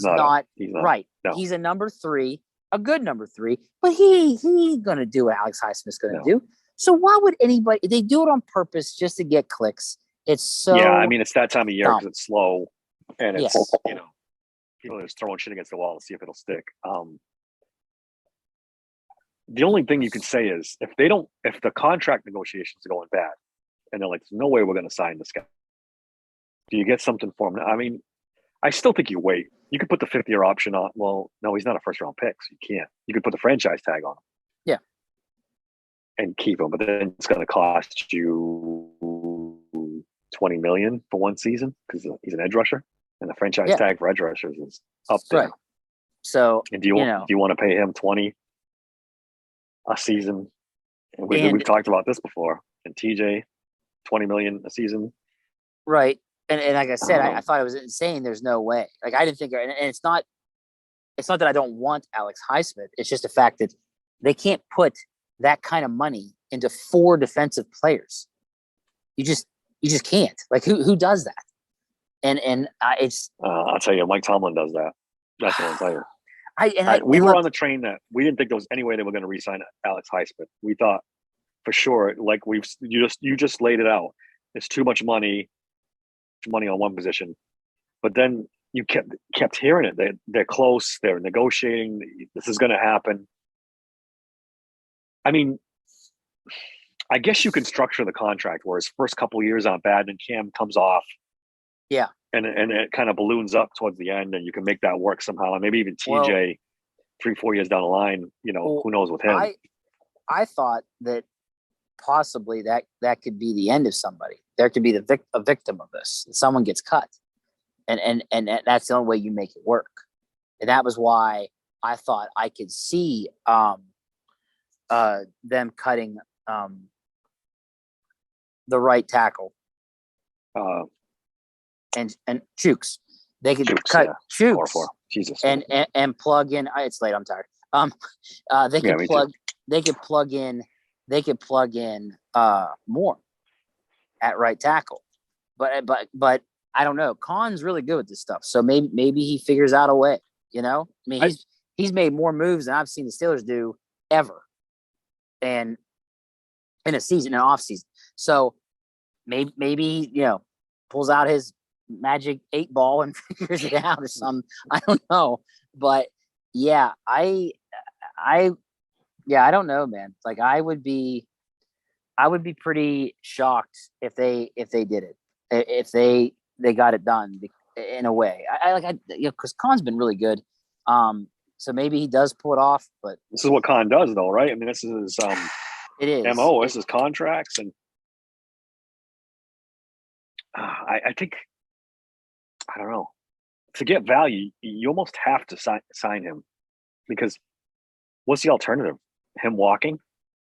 He's not. Right. No. He's a number 3, a good number 3, but he ain't gonna do what Alex Highsmith's gonna do. So why would anybody? They do it on purpose just to get clicks. It's so I mean, it's that time of year because it's slow and it's people are just throwing shit against the wall to see if it'll stick. The only thing you can say is if the contract negotiations are going bad, and they're like, "There's no way we're going to sign this guy." Do you get something for him? I mean, I still think you wait. You could put the 5th-year option on. Well, no, he's not a first-round pick, so you can't. You could put the franchise tag on him. Yeah. And keep him, but then it's going to cost you $20 million for one season because he's an edge rusher, and the franchise tag for edge rushers is up there. Right. So, and do you want to pay him 20 a season? And we've talked about this before. And TJ, 20 million a season, right? And like I said, I thought it was insane. There's no way. Like I didn't think, and it's not that I don't want Alex Highsmith. It's just the fact that they can't put that kind of money into 4 defensive players. You just can't. Like who does that? And it's. I'll tell you, Mike Tomlin does that. That's what I'll tell you. We were on the train that we didn't think there was any way they were going to re-sign Alex Highsmith. We thought for sure, like you just laid it out. It's too much money on one position, but then you kept hearing it. They're close. They're negotiating. This is going to happen. I mean, I guess you can structure the contract where his first couple of years aren't bad, and Cam comes off. Yeah, and it kind of balloons up towards the end, and you can make that work somehow. And maybe even TJ, 3-4 years down the line, who knows with him. I thought that possibly that could be the end of somebody. There could be a victim of this. Someone gets cut, and that's the only way you make it work. And that was why I thought I could see them cutting the right tackle and Chooks. They could cut Chooks Jesus, and plug in. It's late. I'm tired. They could plug in Moore at right tackle, but I don't know. Khan's really good with this stuff, so maybe he figures out a way. I mean, he's made more moves than I've seen the Steelers do ever, and in a season, an off season. So maybe pulls out his magic 8 ball and figures it out or something. I don't know, but yeah, I don't know, man. Like I would be pretty shocked if they did it, if they got it done in a way. Because Khan's been really good. So maybe he does pull it off, but this is what Khan does, though, right? I mean, this is his it is MO. This is contracts, and I think I don't know. To get value, you almost have to sign him, because what's the alternative? Him walking,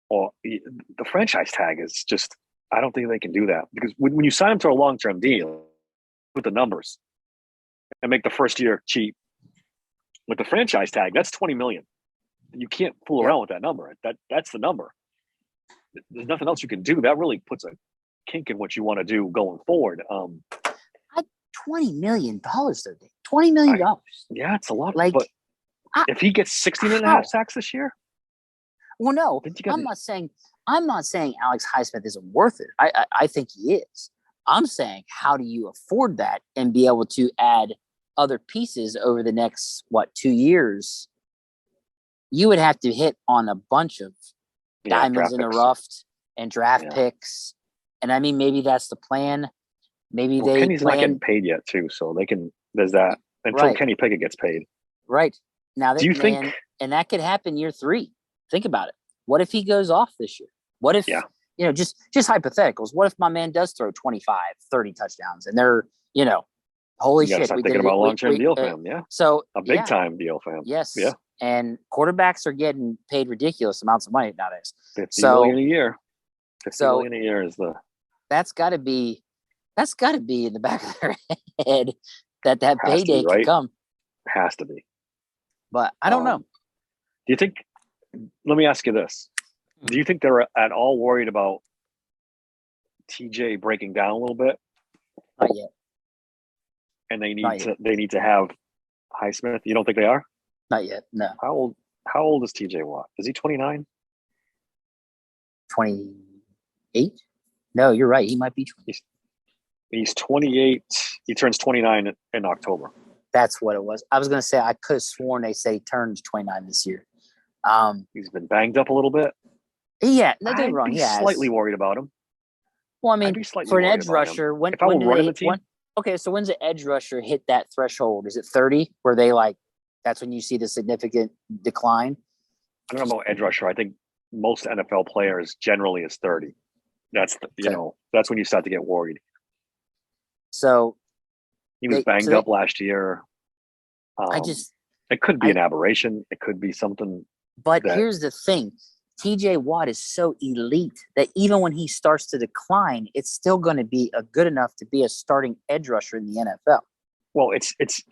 or the franchise tag is just. I don't think they can do that, because when you sign him to a long-term deal with the numbers and make the first year cheap with the franchise tag, that's $20 million. You can't fool around with that number. That's the number. There's nothing else you can do. That really puts a kink in what you want to do going forward. $20 million, $20 million. Yeah, it's a lot. Like, but if he gets 16.5 sacks this year, well, no, I'm not saying Alex Highsmith isn't worth it. I think he is. I'm saying, how do you afford that and be able to add other pieces over the next 2 years? You would have to hit on a bunch of diamonds in the rough and draft picks. And I mean, maybe that's the plan. Maybe Kenny's not getting paid yet too, so they can. There's that until Kenny Pickett gets paid. Right now, do you think? And that could happen year 3. Think about it. What if he goes off this year? What if just hypotheticals? What if my man does throw 25, 30 touchdowns and they're holy shit? Start thinking about a long-term deal for him. Yeah. So a big time deal for him. Yes. Yeah. And quarterbacks are getting paid ridiculous amounts of money nowadays. $50 million a year. $50 million a year is the. That's got to be in the back of their head that payday can come. Has to be. But I don't know. Do you think? Let me ask you this: do you think they're at all worried about TJ breaking down a little bit, Not yet. and they Not need to have Highsmith? You don't think they are? Not yet. No. How old is TJ Watt? Is he 29? 28? No, you're right. He might be 20. He's 28. He turns 29 in October. That's what it was. I was going to say, I could have sworn they say he turns 29 this year. He's been banged up a little bit. Yeah, no, don't get me wrong. I'd be He has. slightly worried about him. Well, I I'd mean, be slightly for an worried edge about him. rusher, when If I were do running they, the team, okay, so when's the edge rusher hit that threshold? Is it 30 where they like, that's when you see the significant decline? I don't know about edge rusher. I think most NFL players generally is 30. That's that's when you start to get worried. So He was banged up last year. It could be an aberration. It could be something. But here's the thing. TJ Watt is so elite that even when he starts to decline, it's still going to be good enough to be a starting edge rusher in the NFL. Well,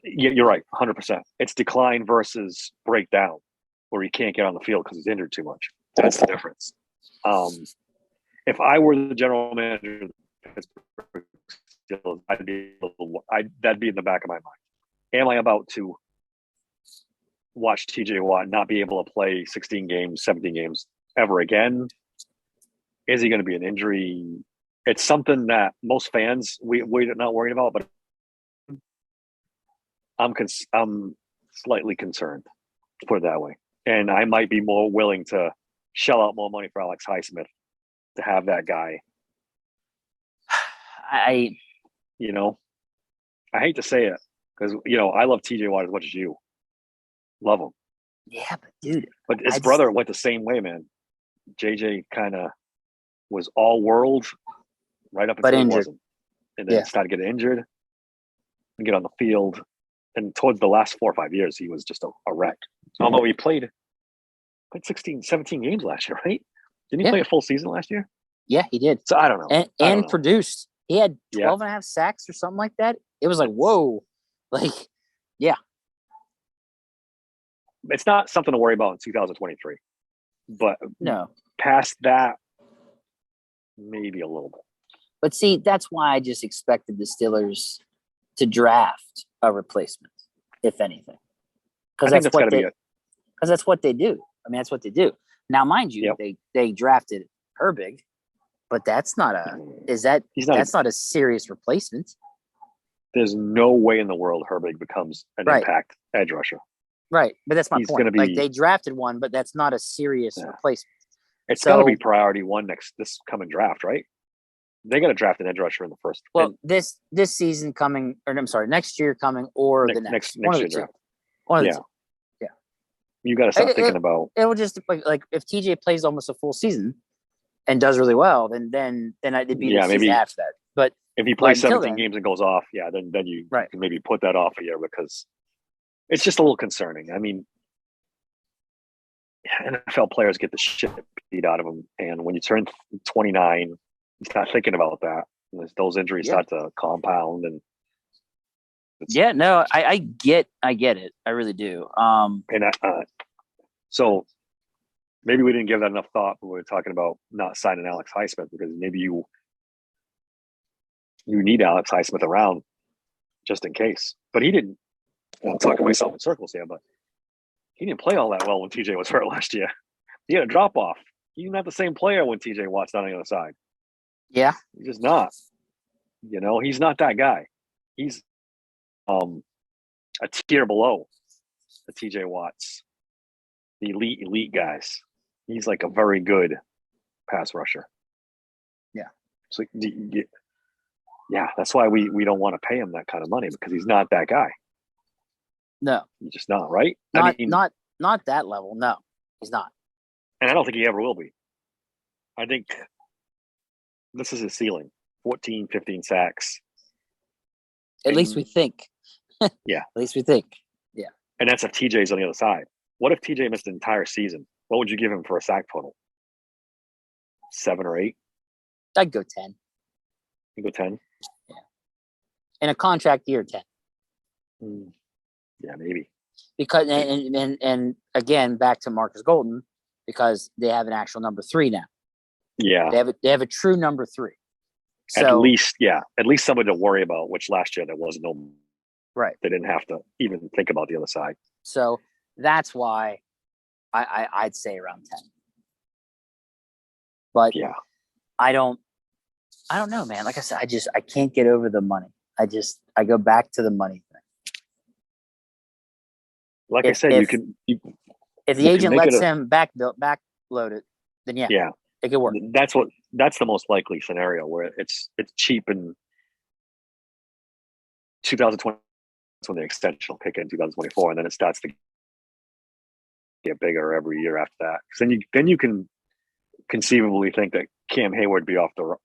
you're right, 100%. It's decline versus breakdown, where he can't get on the field because he's injured too much. That's the difference. If I were the general manager of the Pittsburgh Steelers, that'd be in the back of my mind. Am I about to watch TJ Watt not be able to play 16 games, 17 games ever again? Is he going to be an injury? It's something that most fans we're not worried about, but I'm slightly concerned, to put it that way. And I might be more willing to shell out more money for Alex Highsmith to have that guy. I hate to say it because I love TJ Watt as much as you. Love him. Yeah, but dude. But his brother went the same way, man. JJ kind of was all world right up until he wasn't. And then started getting injured and get on the field. And towards the last 4 or 5 years, he was just a wreck. Although he played 16, 17 games last year, right? Didn't he play a full season last year? Yeah, he did. So I don't know. And produced. He had 12 and a half sacks or something like that. It was like, whoa. Like, yeah. It's not something to worry about in 2023. But no, past that, maybe a little bit. But see, that's why I just expected the Steelers to draft a replacement, if anything. Because that's what they do. I mean, that's what they do. Now, mind you, they drafted Herbig, but that's not a serious replacement. There's no way in the world Herbig becomes an impact edge rusher. Right, but that's my point. Like they drafted one, but that's not a serious replacement. It's got to be priority one this coming draft, right? They got to draft an edge rusher in the first. Well, this season coming, or I'm sorry, next year coming, or the next year draft. One of the two. Yeah, you got to start thinking about. It will just like if TJ plays almost a full season and does really well, then it'd be the season after that. But if he plays 17 games and goes off, then you can maybe put that off a year because it's just a little concerning. I mean, NFL players get the shit beat out of them, and when you turn 29, you start thinking about that. And those injuries start to compound, and I get it. I really do. So maybe we didn't give that enough thought when we were talking about not signing Alex Highsmith because maybe you need Alex Highsmith around just in case. But he didn't. I'm talking myself in circles here, but he didn't play all that well when TJ was hurt last year. He had a drop off. He's not the same player when TJ Watt's not on the other side. Yeah, he's just not. He's not that guy. He's a tier below the TJ Watts, the elite guys. He's like a very good pass rusher. Yeah. So that's why we don't want to pay him that kind of money because he's not that guy. No, he's just not, right? Not that level. No, he's not. And I don't think he ever will be. I think this is his ceiling. 14, 15 sacks. At least we think. Yeah. At least we think. Yeah. And that's if TJ's on the other side. What if TJ missed an entire season? What would you give him for a sack total? 7 or 8? I'd go 10. You go 10? Yeah. In a contract year, 10. Yeah, maybe. Because and again, back to Marcus Golden, because they have an actual number 3 now. Yeah. They have a true number 3. So at least somebody to worry about. Which last year there was no. right. They didn't have to even think about the other side. So that's why I'd say around 10. But Yeah, I don't know, man. Like I said, I can't get over the money. I go back to the money thing. like I said, If the agent make it lets him backload it, then yeah, it could work. that's the most likely scenario where it's cheap in 2020. That's when the extension will kick in 2024, and then it starts to get bigger every year after that. Because then you can conceivably think that Cam Hayward be off the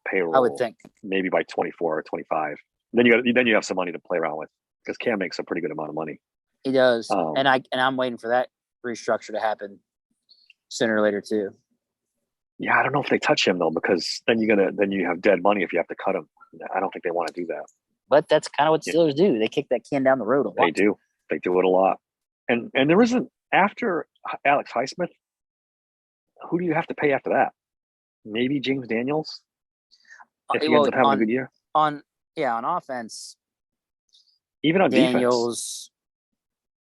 payroll. I would think maybe by 24 or 25. Then you have some money to play around with because Cam makes a pretty good amount of money. he does, and I'm waiting for that restructure to happen sooner or later too. Yeah, I don't know if they touch him though, because then you have dead money if you have to cut him. I don't think they want to do that. But that's kind of what Steelers do. They kick that can down the road a lot. They do. They do it a lot. And there isn't, after Alex Highsmith, who do you have to pay after that? Maybe James Daniels if he ends up having a good year. On offense, even on Daniels. defense.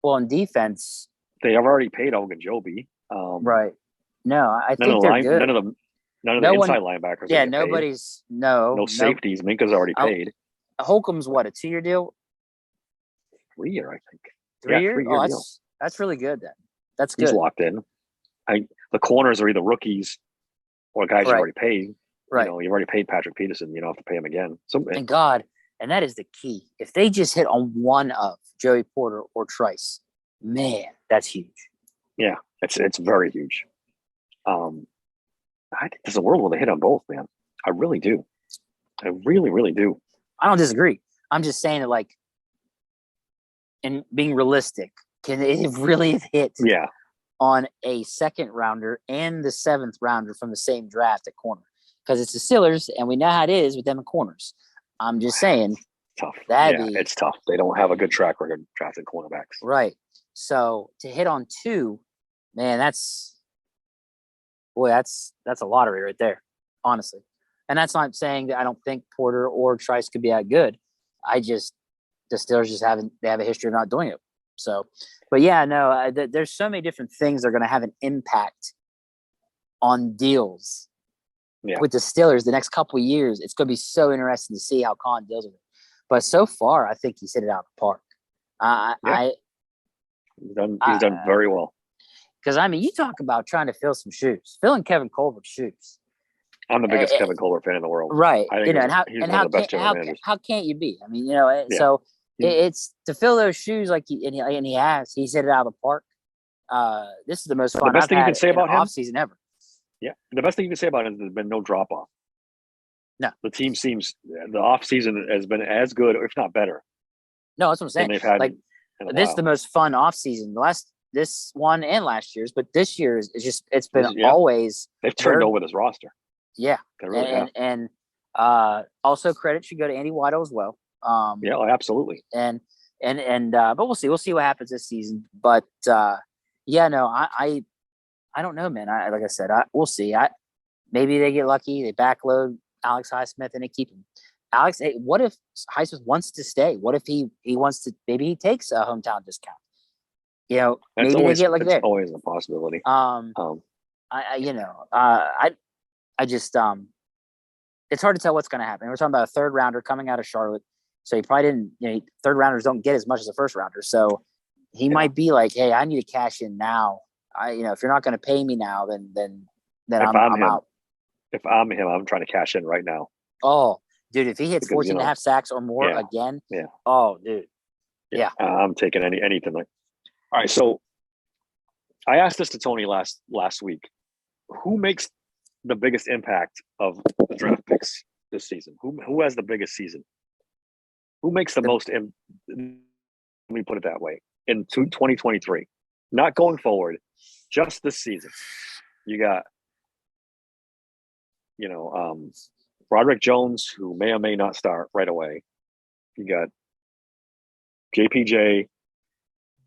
Well, on defense, they have already paid Ogunjobi. Right. No, I think they're good. None of the inside linebackers. Yeah, nobody's paid. No safeties. Minka's already paid. Holcomb's what, a 2-year deal? 3-year, I think. 3-year? Oh, that's really good then. That's good. He's locked in. The corners are either rookies or guys you already paid. Right. You've already paid Patrick Peterson. You don't have to pay him again. So thank God. And that is the key. If they just hit on one of Joey Porter or Trice, man, that's huge. Yeah, it's very huge. I think there's a world where they hit on both, man. I really do. I really, really do. I don't disagree. I'm just saying that, like, and being realistic, can it really hit on a second rounder and the 7th rounder from the same draft at corner? Because it's the Steelers, and we know how it is with them in corners. I'm just saying. Tough. It's tough. They don't have a good track record drafting cornerbacks. Right. So to hit on 2, man, that's a lottery right there, honestly. And that's not saying that I don't think Porter or Trice could be that good. The Steelers just they have a history of not doing it. So, but yeah, no, there's so many different things that are going to have an impact on deals with the Steelers the next couple of years. It's going to be so interesting to see how Khan deals with it. But so far, I think he's hit it out of the park. He's done very well. Because, I mean, you talk about trying to fill some shoes. Filling Kevin Colbert's shoes. I'm the biggest Kevin Colbert fan in the world. Right. I think how can't you be? I mean, so it's to fill those shoes like he has. He's hit it out of the park. This is the most fun I've had you can say about him off-season ever. Yeah. The best thing you can say about him is there's been no drop-off. No. The team the off-season has been as good, if not better. No, that's what I'm saying. They've had this is the most fun off-season. This one and last year's, but this year it's been always. They've turned over this roster. Yeah, really and also credit should go to Andy Weidl as well. Absolutely. And but we'll see what happens this season. But I don't know, man. Like I said, we'll see. Maybe they get lucky. They backload Alex Highsmith and they keep him. Alex, hey, what if Highsmith wants to stay? What if he wants to? Maybe he takes a hometown discount. Maybe they get like that. It's always a possibility. I just it's hard to tell what's going to happen. We're talking about a 3rd rounder coming out of Charlotte, so he probably didn't. 3rd rounders don't get as much as a 1st rounder, so he might be like, "Hey, I need to cash in now. If you're not going to pay me now, then I'm out." If I'm him, I'm trying to cash in right now. Oh, dude, if he hits 14 and a half sacks or more again, oh, dude, I'm taking anything like. All right, so I asked this to Tony last week. Who makes the biggest impact of the draft picks this season? Who has the biggest season? Who makes the most? Let me put it that way. In 2023, not going forward, just this season. You got, Broderick Jones, who may or may not start right away. You got JPJ.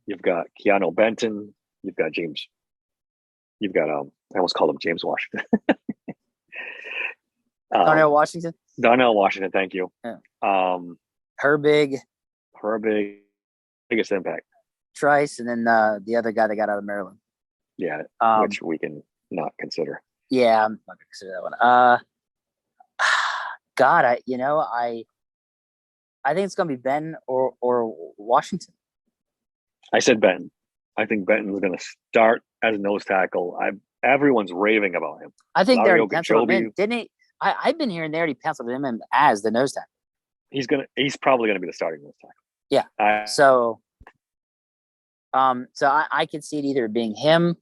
You've got Keanu Benton. You've got James. You've got I almost called him James Washington. Darnell Washington. Darnell Washington, thank you. Yeah. Her biggest impact. Trice, and then the other guy that got out of Maryland. Yeah, which we can not consider. Yeah, I'm not gonna consider that one. God, I think it's gonna be Ben or Washington. I said Benton. I think Benton's gonna start as nose tackle. Everyone's raving about him. I think they already penciled him in, didn't he? I've been hearing they already penciled him in as the nose tackle. He's probably gonna be the starting nose tackle. Yeah. So I could see it either being him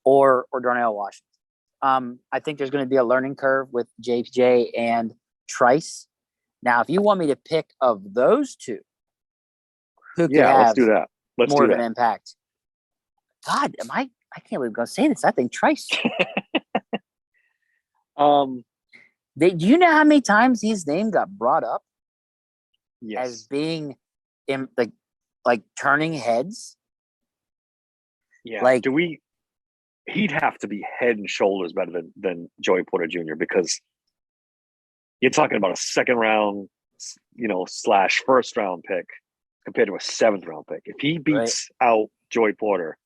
or Darnell Washington. I think there's going to be a learning curve with JPJ and Trice. Now, if you want me to pick of those two, who could have let's do that. More of an impact? God, I can't believe I'm going to say this. I think Trice. Do you know how many times his name got brought up as being in like turning heads? Yeah. He'd have to be head and shoulders better than Joey Porter Jr. because you're talking about a second round, / first round pick compared to a 7th round pick. If he beats out Joey Porter,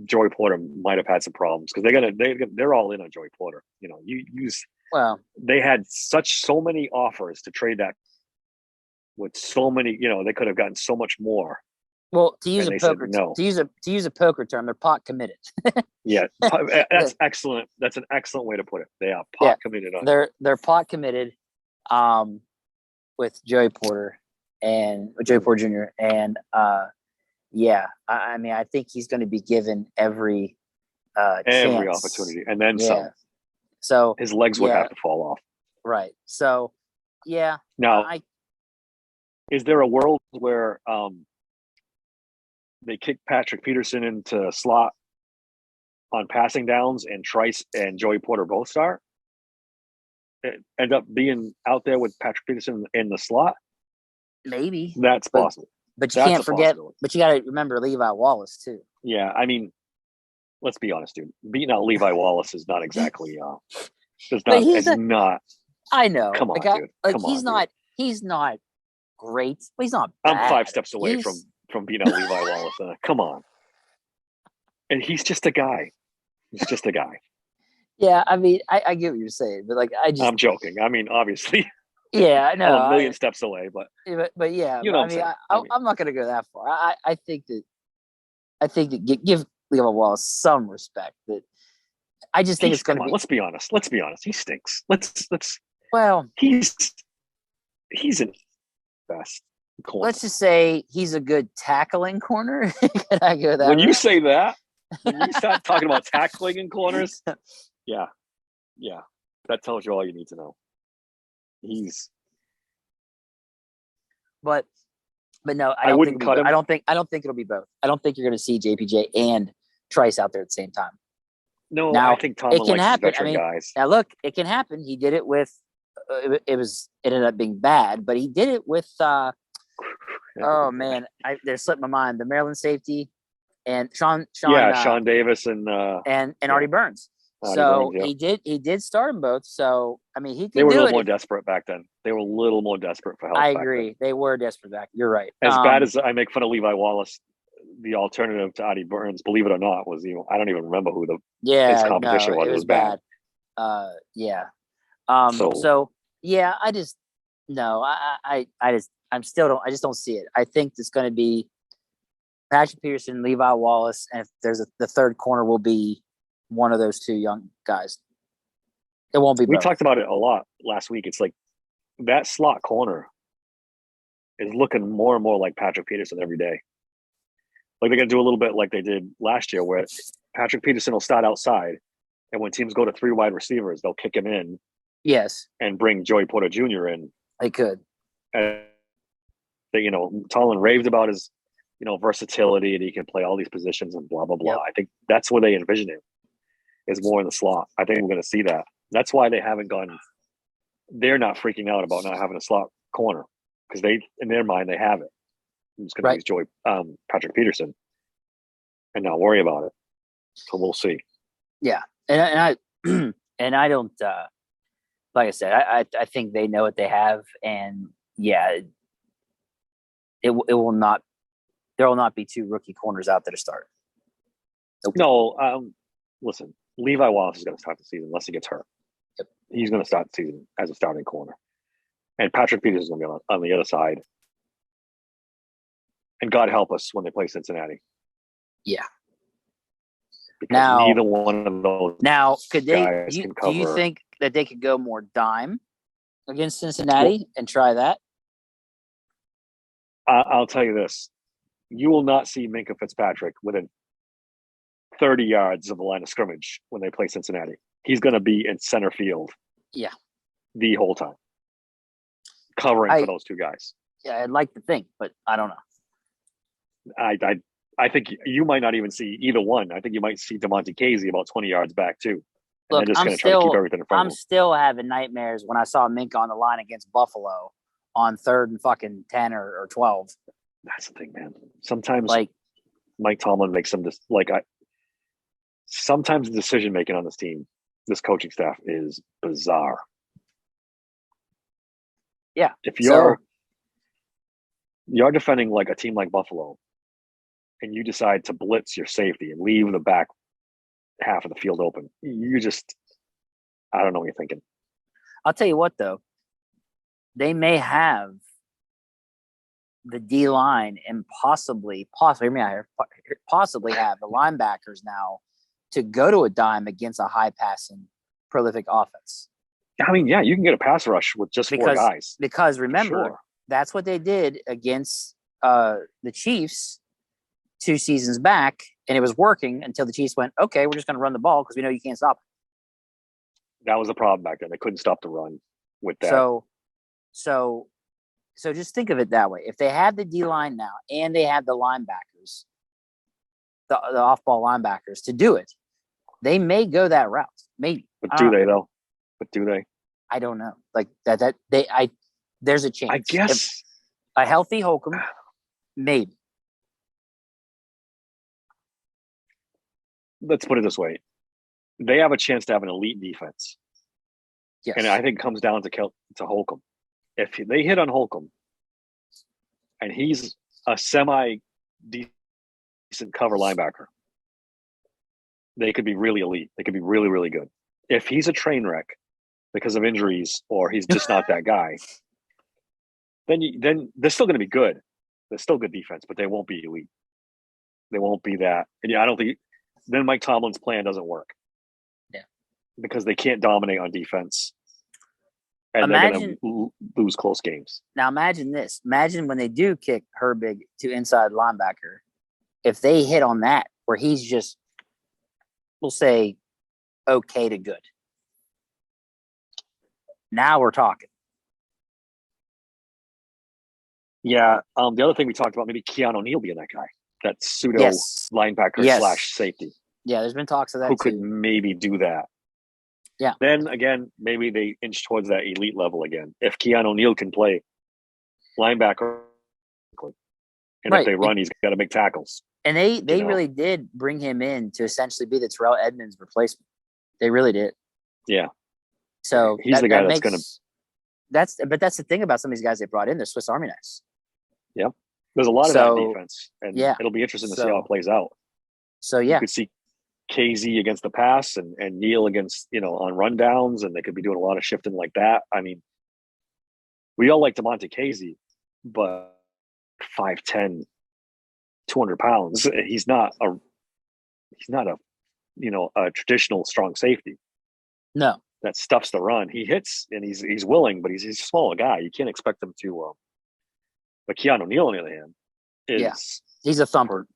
Joey Porter might have had some problems because they're all in on Joey Porter. They had so many offers to trade that with so many. They could have gotten so much more. Well, to use a poker term, they're pot committed. Yeah, that's excellent. That's an excellent way to put it. They are pot committed. They're pot committed, with Joey Porter Jr. And I think he's going to be given every chance. Opportunity, and then some. So his legs would have to fall off. Right. So, yeah. Now, is there a world where they kick Patrick Peterson into slot on passing downs and Trice and Joey Porter both start? It end up being out there with Patrick Peterson in the slot? Maybe. That's possible. But you can't forget, but you got to remember Levi Wallace too. Yeah, I mean, let's be honest, dude. Beating out Levi Wallace is not exactly not. I know. Come on, dude. He's not great, but he's not bad. I'm 5 steps away from beating out Levi Wallace. Come on. And he's just a guy. Yeah, I mean, I get what you're saying, but I'm joking. I mean, obviously. Yeah, I know. I'm a million steps away, but yeah, I'm not going to go that far. I think that give Levi Wallace some respect. That I just think it's going to be. Let's be honest. He stinks. Well, he's in best corner. Let's just say he's a good tackling corner. Can I go that? When you say that, when you start talking about tackling in corners, yeah, that tells you all you need to know. But no, I wouldn't cut him. I don't think it'll be both. I don't think you're going to see JPJ and Trice out there at the same time. No, now, I think Tomlin likes his veteran guys. Now look, it can happen. He did it with. It ended up being bad, but he did it with. Oh man, they slipped my mind. The Maryland safety and Sean Davis and Artie Burns. He did start them both. So I mean, they were a little more desperate back then. They were a little more desperate for help. I agree. They were desperate back. You're right. As bad as I make fun of Levi Wallace, the alternative to Artie Burns, believe it or not, was I don't even remember who his competition was. It was bad. Yeah. I just no. I just don't see it. I think it's going to be Patrick Peterson, Levi Wallace, and if there's the third corner will be one of those two young guys. It won't be. We talked about it a lot last week. It's like that slot corner is looking more and more like Patrick Peterson every day. Like they're going to do a little bit like they did last year, where Patrick Peterson will start outside, and when teams go to 3 wide receivers, they'll kick him in. Yes, and bring Joey Porter Jr. in. They could. Tomlin raved about his, versatility, and he can play all these positions and blah blah blah. Yep. I think that's where they envision him, is more in the slot. I think we're going to see that. That's why they haven't gone. They're not freaking out about not having a slot corner because in their mind, they have it. I'm just going to use Patrick Peterson, and not worry about it. So we'll see. Yeah, and I and I don't like I said, I think they know what they have, and yeah, it will not. There will not be two rookie corners out there to start. Nope. No, listen, Levi Wallace is going to start the season unless he gets hurt. Yep. He's going to start the season as a starting corner, and Patrick Peters is going to be on the other side. And God help us when they play Cincinnati. Yeah. Because now, neither one of those could they? guys can cover. Do you think that they could go more dime against Cincinnati and try that? I'll tell you this: you will not see Minkah Fitzpatrick within 30 yards of the line of scrimmage when they play Cincinnati. He's going to be in center field. Yeah. The whole time, covering for those two guys. Yeah, I'd like to think, but I don't know. I think you might not even see either one. I think you might see Damontae Kazee about 20 yards back too. And Look, they're just going to try to keep everything in front of them. I'm still having nightmares when I saw Minkah on the line against Buffalo on 3rd and fucking 10 or 12. That's the thing, man. Sometimes Mike Tomlin makes some sometimes the decision making on this team, this coaching staff, is bizarre. Yeah. If you're defending like a team like Buffalo, and you decide to blitz your safety and leave the back half of the field open, I don't know what you're thinking. I'll tell you what, though. They may have the D-line and possibly have the linebackers now to go to a dime against a high-passing, prolific offense. I mean, yeah, you can get a pass rush with just 4 guys. Because remember, that's what they did against the Chiefs 2 seasons back, and it was working until the Chiefs went, okay, we're just going to run the ball because we know you can't stop it. That was the problem back then. They couldn't stop the run with that. So just think of it that way. If they have the D-line now and they have the linebackers, the off-ball linebackers to do it, they may go that route. Maybe. But do they, though? But do they? I don't know. Like there's a chance. I guess. A healthy Holcomb, maybe. Let's put it this way. They have a chance to have an elite defense. Yes. And I think it comes down to Holcomb. If they hit on Holcomb and he's a semi-decent cover linebacker, they could be really elite. They could be really, really good. If he's a train wreck because of injuries or he's just not that guy, then they're still going to be good. They're still good defense, but they won't be elite. They won't be that. And I don't think – then Mike Tomlin's plan doesn't work. Yeah. Because they can't dominate on defense. And they're going to lose close games. Now imagine this. Imagine when they do kick Herbig to inside linebacker, if they hit on that where he's just, we'll say, okay to good. Now we're talking. Yeah. The other thing we talked about, maybe Keanu Neal being that guy. That pseudo linebacker / safety. Yeah, there's been talks of that who could maybe do that. Yeah. Then again, maybe they inch towards that elite level again. If Keanu Neal can play linebacker, and if they run, he's got to make tackles. And they really did bring him in to essentially be the Terrell Edmunds replacement. They really did. Yeah. So he's the guy that's going to. But that's the thing about some of these guys they brought in. They're Swiss Army knives. Yep. There's a lot of that defense, and it'll be interesting to see how it plays out. So yeah, you could see Kazee against the pass and Neal against on rundowns, and they could be doing a lot of shifting like that. I mean, we all like Damontae Kazee, but 5'10", 200 pounds. He's not a traditional strong safety. No, that stuffs the run. He hits and he's willing, but he's a smaller guy. You can't expect him to. But Keanu Neal, on the other hand, he's a thumper.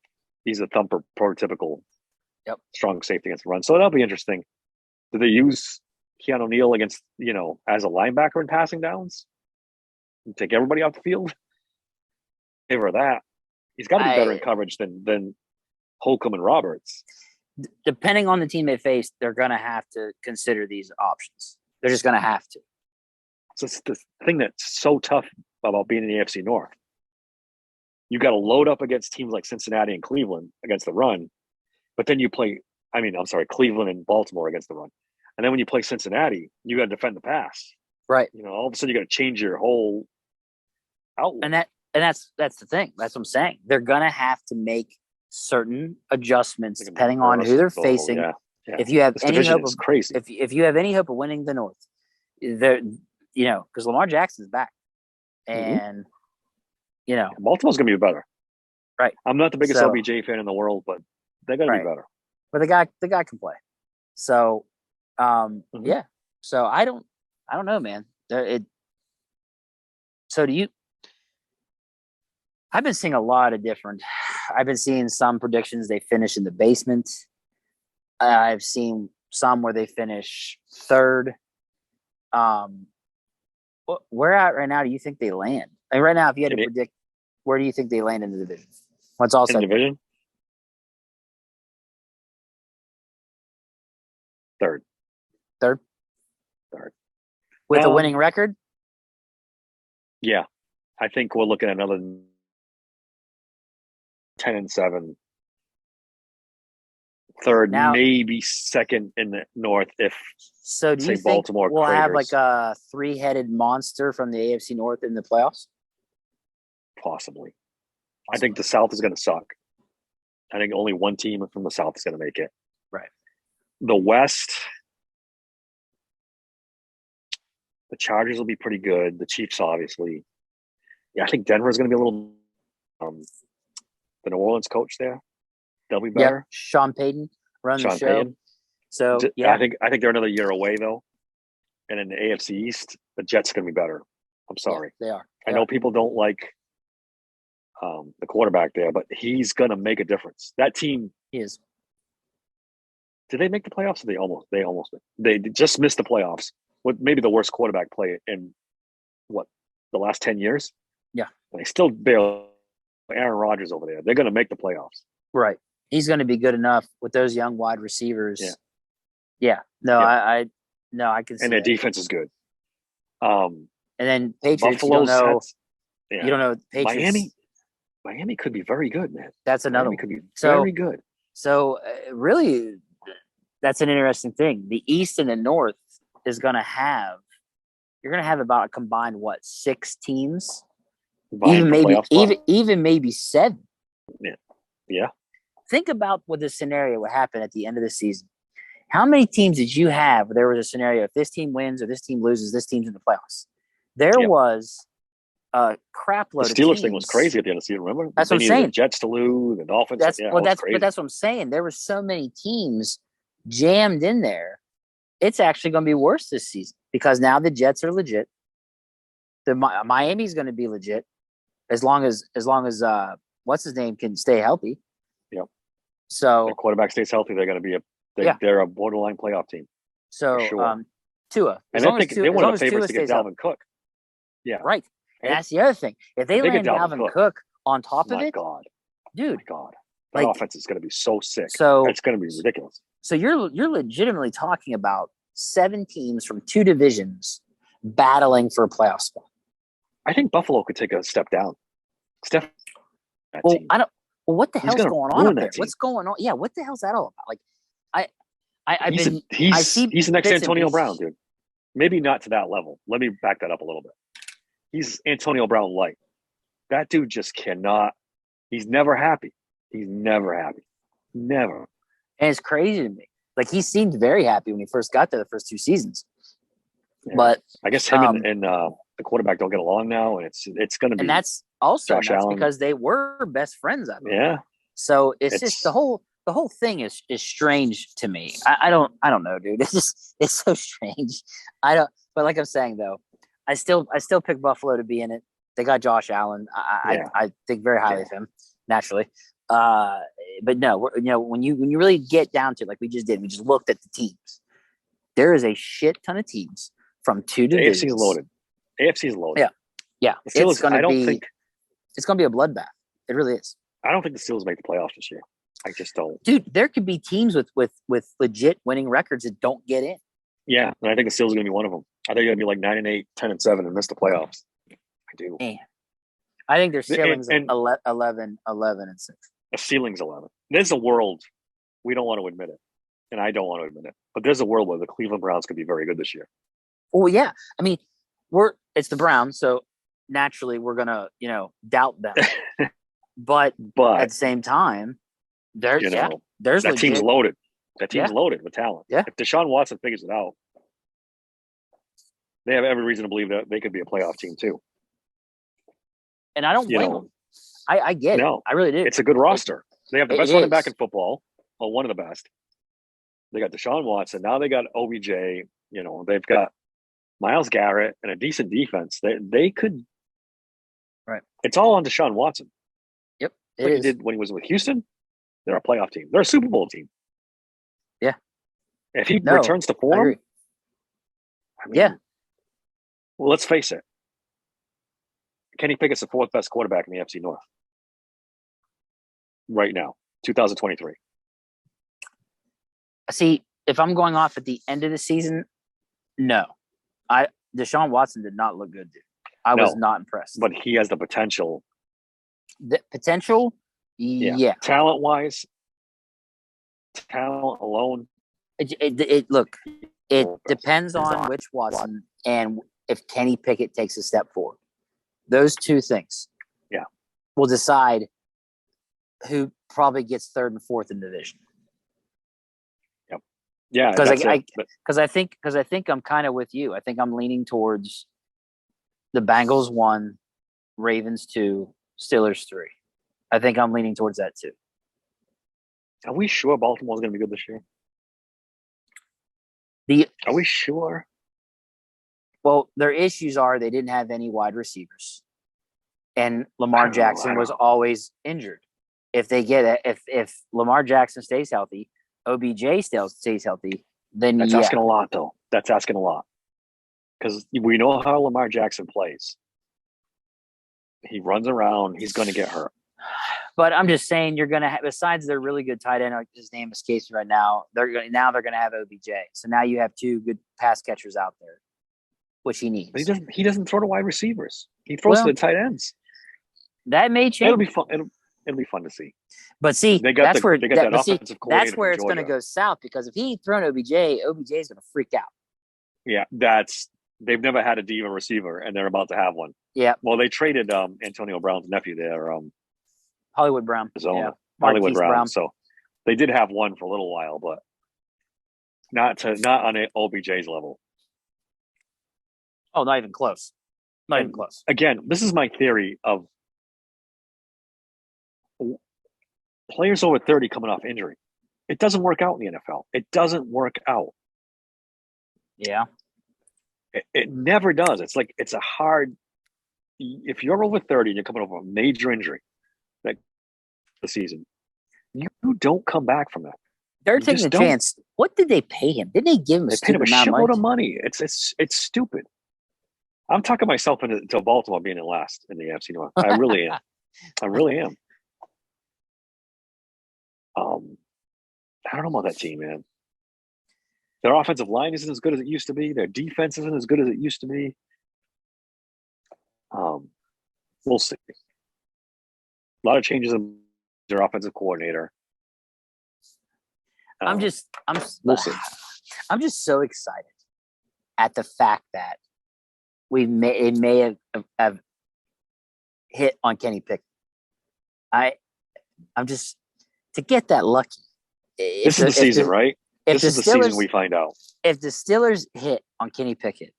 He's a thumper, prototypical strong safety against the run. So that'll be interesting. Do they use Keanu Neal against, as a linebacker in passing downs? And take everybody off the field? Favor that. He's got to be better in coverage than Holcomb and Roberts. Depending on the team they face, they're going to have to consider these options. They're just going to have to. So it's the thing that's so tough about being in the AFC North. You got to load up against teams like Cincinnati and Cleveland against the run, but then you play I mean, I'm sorry, Cleveland and Baltimore against the run. And then when you play Cincinnati, you got to defend the pass. Right. All of a sudden you got to change your whole outlook. And that's the thing. That's what I'm saying. They're gonna have to make certain adjustments depending on who they're facing. Yeah. If you have this any hope is of crazy. if you have any hope of winning the North, there, because Lamar Jackson's back, and Baltimore's gonna be better. Right. I'm not the biggest LBJ fan in the world, but they're gonna be better. But the guy can play. So, yeah. So I don't know, man. So do you? I've been seeing a lot of different. I've been seeing some predictions they finish in the basement. I've seen some where they finish third. Where at right now do you think they land? Like right now, if you had to predict, where do you think they land in the division? What's all said? Division? Third. With a winning record? Yeah. I think we're looking at another 10-7. Third, maybe second in the North if so do you think Baltimore we'll have like a 3-headed monster from the AFC North in the playoffs? Possibly. I think the South is going to suck. I think only one team from the South is going to make it. Right. The West, the Chargers will be pretty good. The Chiefs, obviously. Yeah, I think Denver is going to be a little. The New Orleans coach there, they'll be better. Yeah, Sean Payton run the show. Payton. So yeah, I think they're another year away though. And in the AFC East, the Jets are going to be better. I'm sorry, they are. I know people don't like the quarterback there, but he's going to make a difference. That team is. Did they make the playoffs? Or they just missed the playoffs with maybe the worst quarterback play in the last 10 years. Yeah, and they still barely. Aaron Rodgers over there, they're going to make the playoffs. Right, he's going to be good enough with those young wide receivers. Yeah. No, I can see. And their defense is good. And then Patriots, Buffalo's you don't know Patriots. Miami could be very good, man. That's another one. Could be very good. So really, that's an interesting thing. The East and the North is going to have. You're going to have about a combined 6 teams. Even maybe 7. Yeah. Think about what the scenario would happen at the end of the season. How many teams did you have where there was a scenario if this team wins or this team loses, this team's in the playoffs? There was a crap load of teams. The Steelers thing was crazy at the end of the season, remember? That's what I'm saying. The Jets to lose, the Dolphins. But that's what I'm saying. There were so many teams jammed in there. It's actually going to be worse this season because now the Jets are legit. The Miami's going to be legit. As long as what's his name can stay healthy. Yep. So the quarterback stays healthy, they're going to be they're a borderline playoff team. So Tua. And I think they one of the favorites to get Dalvin Cook. Yeah. Right. And that's the other thing. If they land Dalvin Cook on top of it, dude. My God. That offense is going to be so sick. So it's going to be ridiculous. So you're legitimately talking about 7 teams from 2 divisions battling for a playoff spot. I think Buffalo could take a step down. Well, what the hell's going on up there? What's going on? Yeah, what the hell's that all about? Like, he's the next Antonio Brown, dude. Maybe not to that level. Let me back that up a little bit. He's Antonio Brown light. That dude just cannot. He's never happy. He's never happy. Never. And it's crazy to me. Like, he seemed very happy when he first got there the first 2 seasons. Yeah. But I guess him and the quarterback don't get along now, and it's going to be. And that's also Josh Allen. Because they were best friends. I believe. Yeah. So it's just the whole thing is strange to me. I don't know, dude. It's so strange. But like I'm saying though, I still pick Buffalo to be in it. They got Josh Allen. I think very highly of him naturally. But no, when you really get down to it, like we just did, we just looked at the teams. There is a shit ton of teams from 2 divisions. AFC is loaded. Yeah. It's going to be a bloodbath. It really is. I don't think the Steelers make the playoffs this year. I just don't. Dude, there could be teams with legit winning records that don't get in. Yeah, and I think the Steelers are going to be one of them. I think they're going to be like 9-8, 10-7, and miss the playoffs. I do. Man. I think their ceiling's 11 and 6. The ceiling's 11. There's a world we don't want to admit it. and I don't want to admit it, but there's a world where the Cleveland Browns could be very good this year. Oh yeah, I mean, it's the Browns, so naturally we're gonna doubt them. But at But the same time, there's you know there's that team's legit. loaded. That team's Yeah. loaded with talent. Yeah. If Deshaun Watson figures it out, they have every reason to believe that they could be a playoff team too. And I don't blame them. I get it. I really do. It's a good roster. They have the best running back is. in football, or one of the best. They got Deshaun Watson. Now they got OBJ. They've got Myles Garrett and a decent defense. They could. Right. It's all on Deshaun Watson. Yep. Like he did when he was with Houston. They're a playoff team. They're a Super Bowl team. Yeah. If he returns to form, yeah. Well, let's face it. Kenny Pickett's the fourth best quarterback in the NFC North right now, 2023. See, if I'm going off at the end of the season, no. Deshaun Watson did not look good, dude. I was not impressed. But he has the potential. The potential? Yeah. Talent-wise, talent alone. It depends on which Watson and if Kenny Pickett takes a step forward. Those two things will decide who probably gets third and fourth in the division. Yep. Yeah, because I think I'm kind of with you. I think I'm leaning towards the Bengals 1, Ravens 2, Steelers 3. I think I'm leaning towards that too. Are we sure Baltimore's going to be good this year? Are we sure? Well, their issues are they didn't have any wide receivers, and Lamar Jackson was always injured. If they get it, if Lamar Jackson stays healthy, OBJ stays healthy, then that's asking a lot, though. That's asking a lot because we know how Lamar Jackson plays. He runs around. He's going to get hurt. But I'm just saying, you're going to have, besides their really good tight end, his name escapes me right now. They're going to have OBJ. So now you have two good pass catchers out there, which he needs. But he doesn't throw to wide receivers. He throws to the tight ends. That may change. It'll be fun. It'll be fun to see. But see, that's where it's going to go south because if he'd thrown OBJ is going to freak out. Yeah, they've never had a diva receiver, and they're about to have one. Yeah. Well, they traded Antonio Brown's nephew there. Hollywood Brown. Yeah. Hollywood Brown. So they did have one for a little while, but not on OBJ's level. Oh, not even close. Not even close. Again, this is my theory of players over 30 coming off injury. It doesn't work out in the NFL. It doesn't work out. Yeah. It never does. It's like it's a hard. If you're over 30 and you're coming over a major injury, like the season, you don't come back from that. They're taking a chance. What did they pay him? Didn't they give him a stupid amount of money? It's stupid. I'm talking myself into Baltimore being in last in the AFC North. I really am. I really am. I don't know about that team, man. Their offensive line isn't as good as it used to be. Their defense isn't as good as it used to be. We'll see. A lot of changes in their offensive coordinator. We'll see. I'm just so excited at the fact that it may have hit on Kenny Pickett. I'm just to get that lucky. This is the season, right? This is the season we find out. If the Steelers hit on Kenny Pickett,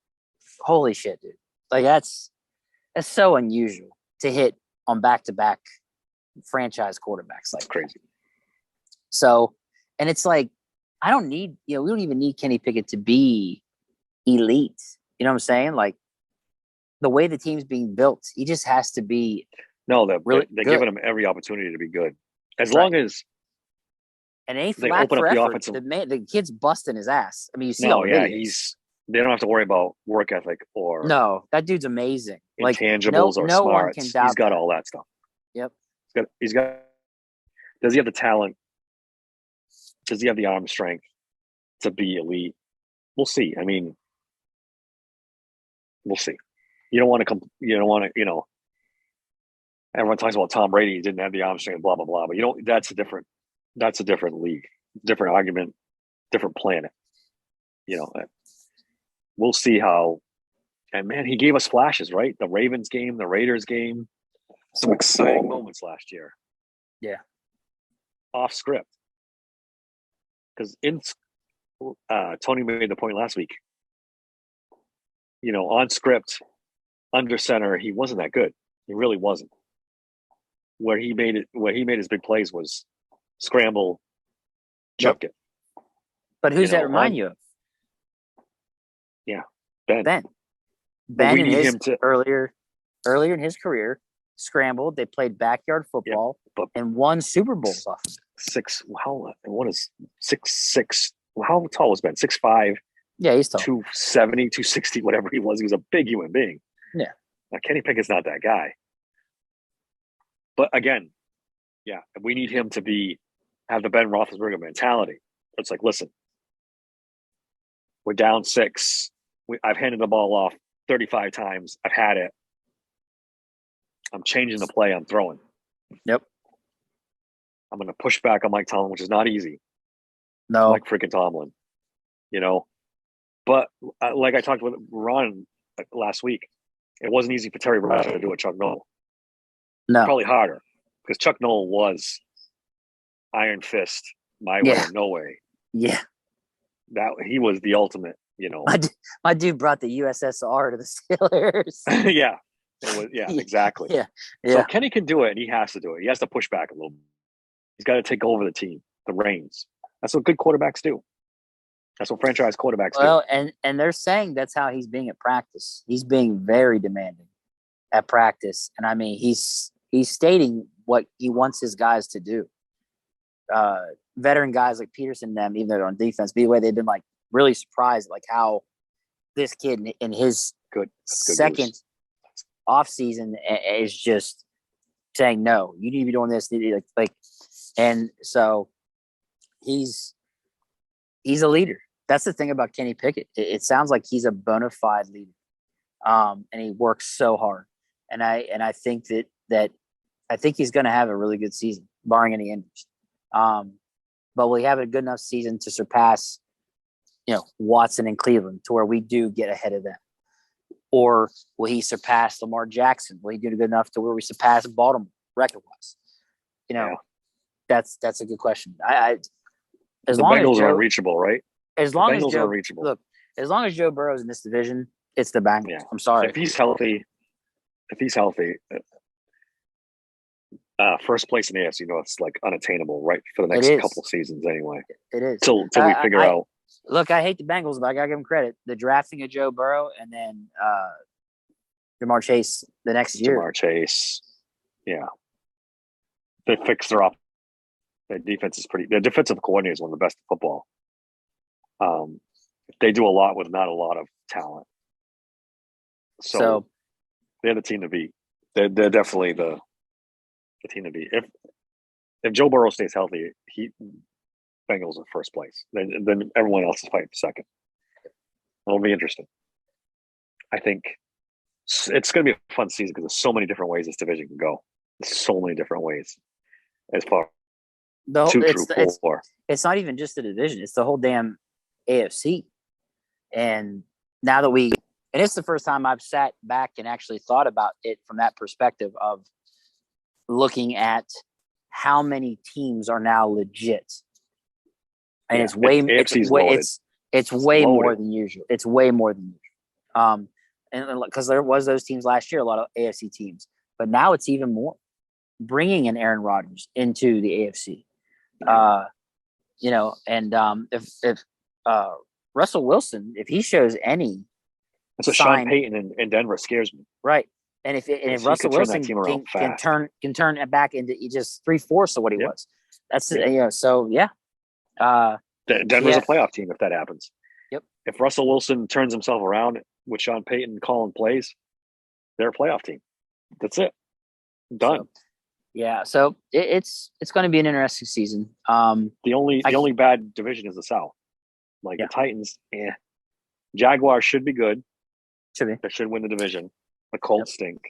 holy shit, dude! Like that's so unusual to hit on back-to-back franchise quarterbacks. Like crazy. So, and it's like we don't even need Kenny Pickett to be elite. You know what I'm saying? Like the way the team's being built, he just has to be. No, they're giving him every opportunity to be good, as long as. And ain't flat for effort. The kid's busting his ass. I mean, you see all the videos. They don't have to worry about work ethic or that dude's amazing. Intangibles or smarts. He's got all that stuff. Yep. He's got. Does he have the talent? Does he have the arm strength to be elite? We'll see. I mean, we'll see. You don't want to. Everyone talks about Tom Brady. He didn't have the arm strength. Blah blah blah. But that's a different league, different argument. different planet. You know, we'll see how. And man, he gave us flashes, right? The Ravens game, the Raiders game, some exciting moments last year. Yeah. Off script. Because Tony made the point last week. You know, on script, under center, he wasn't that good. He really wasn't. Where he made his big plays was scramble, chuck it. But who's that remind you of? Yeah, Ben. Ben in his earlier in his career scrambled. They played backyard football and won Super Bowls off of it. What is 6'6"? How tall was Ben? 6'5". Yeah, he's tall. 270, 260, whatever he was. He was a big human being. Yeah. Now, Kenny Pickett's not that guy. But again, yeah, we need him to have the Ben Roethlisberger mentality. It's like, listen, we're down 6. I've handed the ball off 35 times. I've had it. I'm changing the play I'm throwing. Yep. I'm going to push back on Mike Tomlin, which is not easy. No. Like freaking Tomlin, you know. But like I talked with Ron last week, it wasn't easy for Terry Bradshaw to do it, Chuck Noll. No. Probably harder because Chuck Noll was iron fist, my way or no way. Yeah. That he was the ultimate, you know. My dude brought the USSR to the Steelers. Yeah. Exactly. Yeah. So Kenny can do it, and he has to do it. He has to push back a little bit. He's got to take over the team, the reins. That's what good quarterbacks do. That's what franchise quarterbacks do. Well, and they're saying that's how he's being at practice. He's being very demanding at practice. And I mean, he's stating what he wants his guys to do. Veteran guys like Peterson and them, even though they're on defense, by the way, they've been like really surprised like how this kid in his second off season is just saying, no, you need to be doing this. And so he's a leader. That's the thing about Kenny Pickett. It sounds like he's a bona fide leader. And he works so hard. And I think that I think he's going to have a really good season, barring any injuries. But will he have a good enough season to surpass, Watson and Cleveland to where we do get ahead of them? Or will he surpass Lamar Jackson? Will he do good enough to where we surpass Baltimore record-wise? That's a good question. The Bengals are unreachable, right? As long as Joe Burrow's in this division, it's the Bengals. Yeah. I'm sorry. If he's healthy, first place in the AFC North, it's like unattainable, right? For the next couple seasons, anyway. It is till we figure out. Look, I hate the Bengals, but I gotta give them credit. The drafting of Joe Burrow and then Ja'Marr Chase the next year. Ja'Marr Chase, yeah, they fixed their up. Their defense is pretty. Their defensive coordinator is one of the best in football. They do a lot with not a lot of talent. So they're the team to beat. They're definitely the team to beat. If Joe Burrow stays healthy, Bengals are first place. Then everyone else is fighting for second. It'll be interesting. I think it's going to be a fun season because there's so many different ways this division can go. There's so many different ways as far as 2 through 4. It's not even just the division. It's the whole damn AFC. And now that and it's the first time I've sat back and actually thought about it from that perspective of looking at how many teams are now legit. And it's way more than usual. It's way more than usual. And because there was those teams last year, a lot of AFC teams, but now it's even more. Bringing in Aaron Rodgers into the AFC, if Russell Wilson, if he shows any, that's what Sean Payton in Denver scares me. Right, and if Russell Wilson can turn it back into just 3/4 of what he was, that's So yeah. Denver's a playoff team if that happens. Yep. If Russell Wilson turns himself around with Sean Payton calling plays, they're a playoff team. That's it. Done. So it's going to be an interesting season. The only bad division is the South. Like the Titans, Jaguars should be good. Should be. They should win the division. The Colts stink.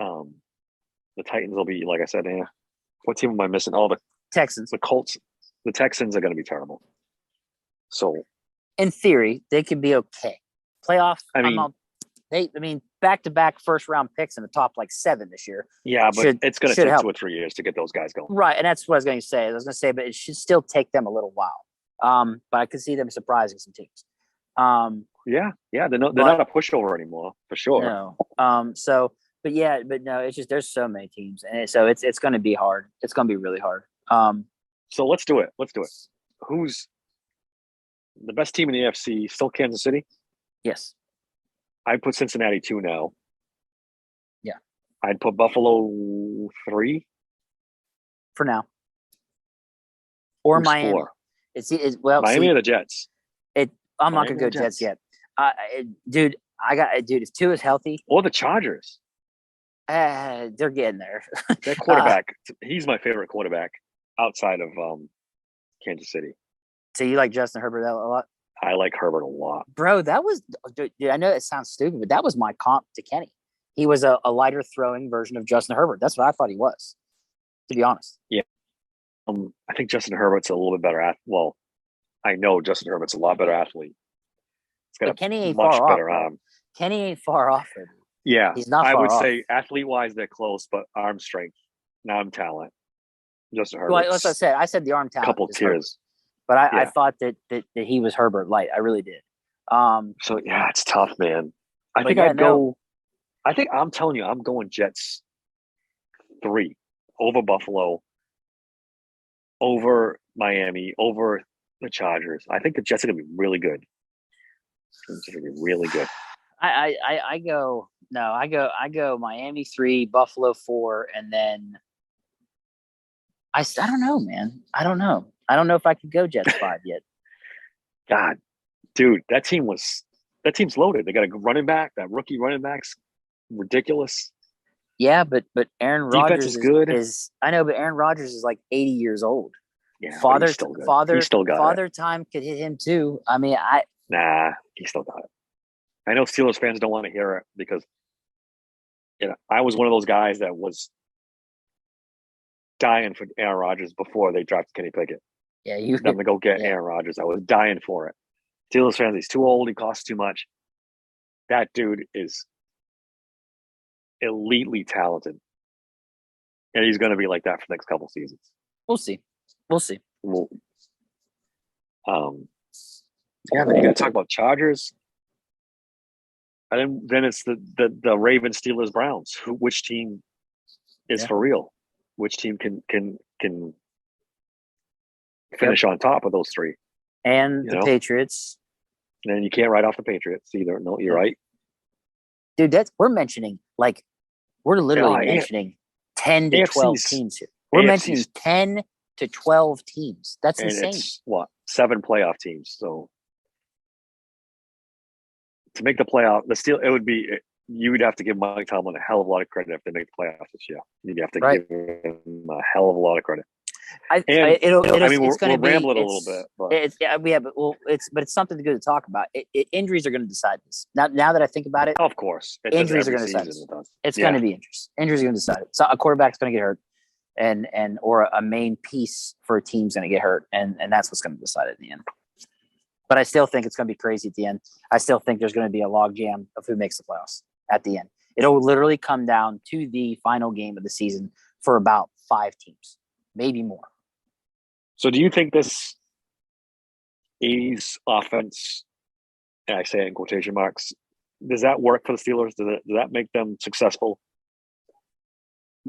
The Titans will be, like I said, what team am I missing? The Texans. The Colts. The Texans are going to be terrible. So in theory, they could be okay. Playoff, I I'm mean, not. Back-to-back first-round picks in the top like 7 this year yeah, but it's going to should take help. 2 or 3 years to get those guys going. Right, and that's what I was going to say. But it should still take them a little while. But I could see them surprising some teams. Yeah, they're not a pushover anymore for sure. No. But no, it's just there's so many teams, and so it's going to be hard. It's going to be really hard. So let's do it. Who's the best team in the AFC? Still Kansas City? Yes. I'd put Cincinnati 2 now. Yeah. I'd put Buffalo 3 for now. Or Who's Miami. 4? It's Miami or the Jets? I'm not gonna go Jets yet. Dude, if Tua is healthy, or the Chargers, they're getting there. Their quarterback, he's my favorite quarterback outside of Kansas City. So you like Justin Herbert a lot? I like Herbert a lot, bro. Dude, I know it sounds stupid, but that was my comp to Kenny. He was a lighter throwing version of Justin Herbert. That's what I thought he was, to be honest. Yeah. I think Justin Herbert's a little bit better well, I know Justin Herbert's a lot better athlete. He's got Kenny ain't much far better off, arm. Kenny ain't far off. Yeah, he's not. I would off. say athlete-wise, they're close, but arm strength, arm talent. Justin Herbert. Well, as I said the arm talent. Couple tiers, but I thought that he was Herbert light. I really did. So yeah, it's tough, man. I think I'd go. I think I'm telling you, I'm going Jets 3 over Buffalo, over Miami, over the Chargers. I think the Jets are going to be really good. It's going to be really good. I go Miami 3, Buffalo 4, and then I don't know, man. I don't know if I could go Jets 5 yet. God, dude, that team's loaded. They got a running back. That rookie running back's ridiculous. Yeah, but Aaron Rodgers is good. I know, but Aaron Rodgers is like 80 years old. Yeah, father it. time could hit him too. I mean, he still got it. I know Steelers fans don't want to hear it because, I was one of those guys that was dying for Aaron Rodgers before they drafted Kenny Pickett. Yeah, them to go get Aaron Rodgers. I was dying for it. Steelers fans, he's too old. He costs too much. That dude is elitely talented, and he's going to be like that for the next couple seasons. We'll see. Yeah, but you got to talk about Chargers. And then it's the Ravens, Steelers, Browns. Which team is for real? Which team can finish on top of those 3? And the Patriots. And you can't write off the Patriots either. No, you're right. Dude, we're mentioning we're literally mentioning 10 to 12 teams here. We're mentioning 10 to 12 teams. That's insane. It's 7 playoff teams. So to make the playoff, you would have to give Mike Tomlin a hell of a lot of credit if they make the playoffs this year. You'd have to give him a hell of a lot of credit. It's going to be rambling a little bit, but it's something good to talk about. Injuries are going to decide this. Now that I think about it, of course, injuries are going to decide this. It's going to be injuries. Injuries are going to decide it. So a quarterback's going to get hurt, or a main piece for a team's going to get hurt, and that's what's going to decide it in the end. But I still think it's going to be crazy at the end. I still think there's going to be a logjam of who makes the playoffs at the end. It'll literally come down to the final game of the season for about 5 teams, maybe more. So do you think this 80s offense, and I say it in quotation marks, does that work for the Steelers? Does that make them successful?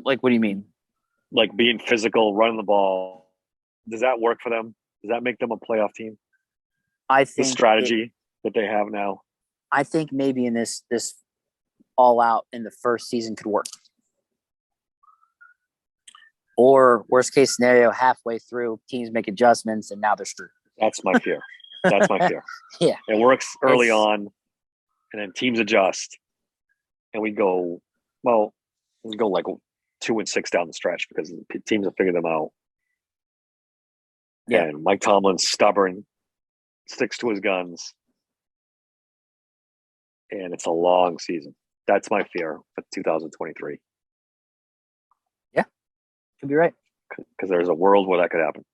Like, what do you mean? Like being physical, running the ball. Does that work for them? Does that make them a playoff team? I think the strategy that they have now. I think maybe in this all out in the first season could work. Or worst case scenario, halfway through, teams make adjustments and now they're screwed. That's my fear. Yeah. It works early on, and then teams adjust, and we go like 2-6 down the stretch because the teams have figured them out. Yeah. And Mike Tomlin's stubborn, sticks to his guns, and it's a long season. That's my fear for 2023. Yeah, could be right. Because there's a world where that could happen.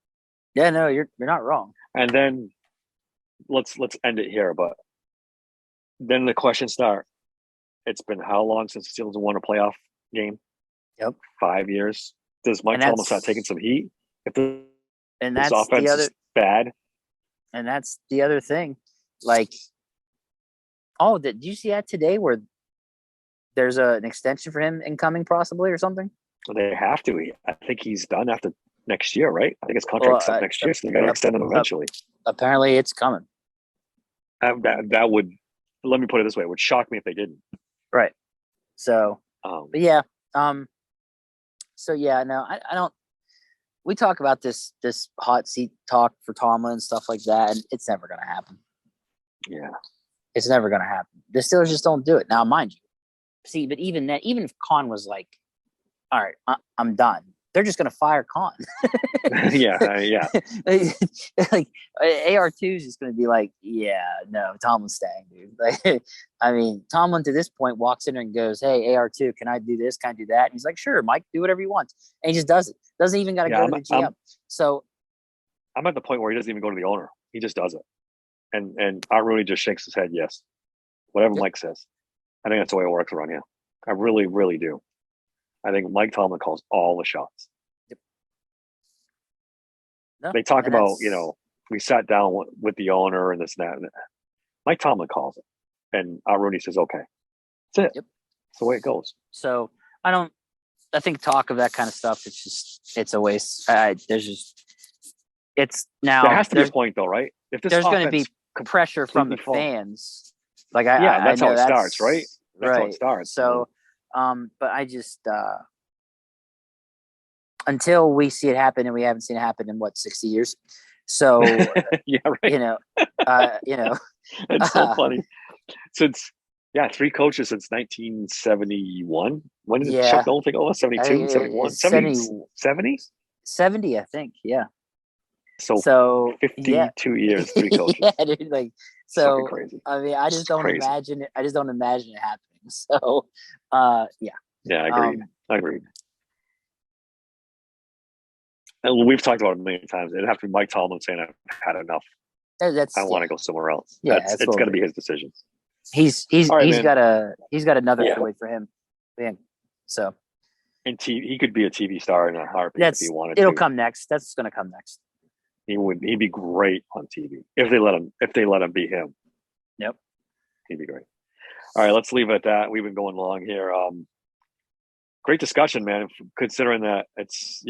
Yeah, no, you're not wrong. And then let's end it here. But then the questions start. It's been how long since the Steelers won a playoff game? Yep. 5 years. Does Mike Tomlin start taking some heat if this offense is bad? And that's the other thing. Like, oh, did you see that today where there's an extension for him incoming possibly or something? They have to. I think he's done after next year, right? I think his contract's up next year, so they got to extend him eventually. Apparently, it's coming. That would, let me put it this way, it would shock me if they didn't. Right. So, but yeah. So yeah, no, I don't. We talk about this hot seat talk for Tomlin and stuff like that, and it's never going to happen. Yeah, it's never going to happen. The Steelers just don't do it. Now, mind you, see, but even then, even if Khan was like, "All right, I'm done," they're just going to fire Khan. yeah. Like AR2 is just going to be like, "Yeah, no, Tomlin's staying, dude." Like, I mean, Tomlin to this point walks in and goes, "Hey, AR2, can I do this? Can I do that?" And he's like, "Sure, Mike, do whatever you want." And he just does it. Doesn't even got to go to the GM. So I'm at the point where he doesn't even go to the owner. He just does it. And Art Rooney just shakes his head, yes. Whatever Mike says. I think that's the way it works around here. I really, really do. I think Mike Tomlin calls all the shots. Yep. No, they talk about, we sat down with the owner and this and that. And Mike Tomlin calls it. And Art Rooney says, okay. That's it. Yep. That's the way it goes. So I think talk of that kind of stuff, it's a waste. It's now. There has to be a point though, right? If there's going to be pressure from the fans, like that's how it starts, right? That's right. how it starts. So, but I just until we see it happen, and we haven't seen it happen in 60 years. So yeah, right. It's so funny. Since 3 coaches since 1971. When did Chuck Noll take over? 72, 71, 70? 70, I think. Yeah. So 52 years, 3 coaches. Yeah, dude. Like, so crazy. I mean, I just don't imagine it. I just don't imagine it happening. So, yeah. Yeah, I agreed. And we've talked about it a million times. It'd have to be Mike Tomlin saying, "I've had enough. I want to go somewhere else." Yeah, it's got to be his decision. He's got another heavyweight for him. Man. So, and he could be a TV star in a heartbeat if he wanted to. It'll come next. That's going to come next. He'd be great on TV if they let him be him. Yep. He'd be great. All right, let's leave it at that. We've been going long here. Great discussion, man. Considering that it's,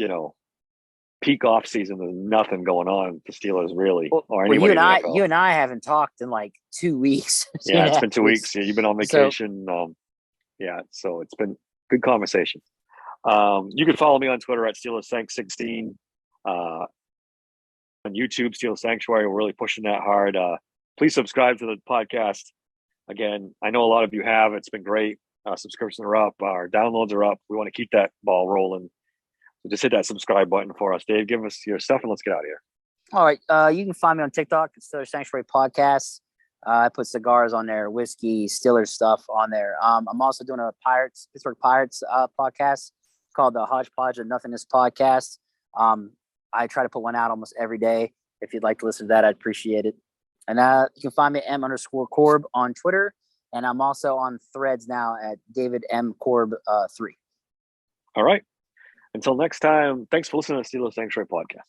peak off season, there's nothing going on with the Steelers really. Or anybody you and I haven't talked in like 2 weeks. Yeah, it's been 2 weeks. Yeah, you've been on vacation. So it's been good conversation. You can follow me on Twitter at SteelersSank16. On YouTube, Steelers Sanctuary. We're really pushing that hard. Please subscribe to the podcast. Again, I know a lot of you have. It's been great. Subscriptions are up. Our downloads are up. We want to keep that ball rolling. So just hit that subscribe button for us. Dave, give us your stuff and let's get out of here. All right. You can find me on TikTok. It's Steelers Sanctuary Podcast. I put cigars on there, whiskey, Steelers stuff on there. I'm also doing a Pittsburgh Pirates podcast called the Hodgepodge of Nothingness Podcast. I try to put one out almost every day. If you'd like to listen to that, I'd appreciate it. And you can find me at M_Korb on Twitter. And I'm also on Threads now at David M. Korb 3. All right. Until next time, thanks for listening to the Steelers Sanctuary Podcast.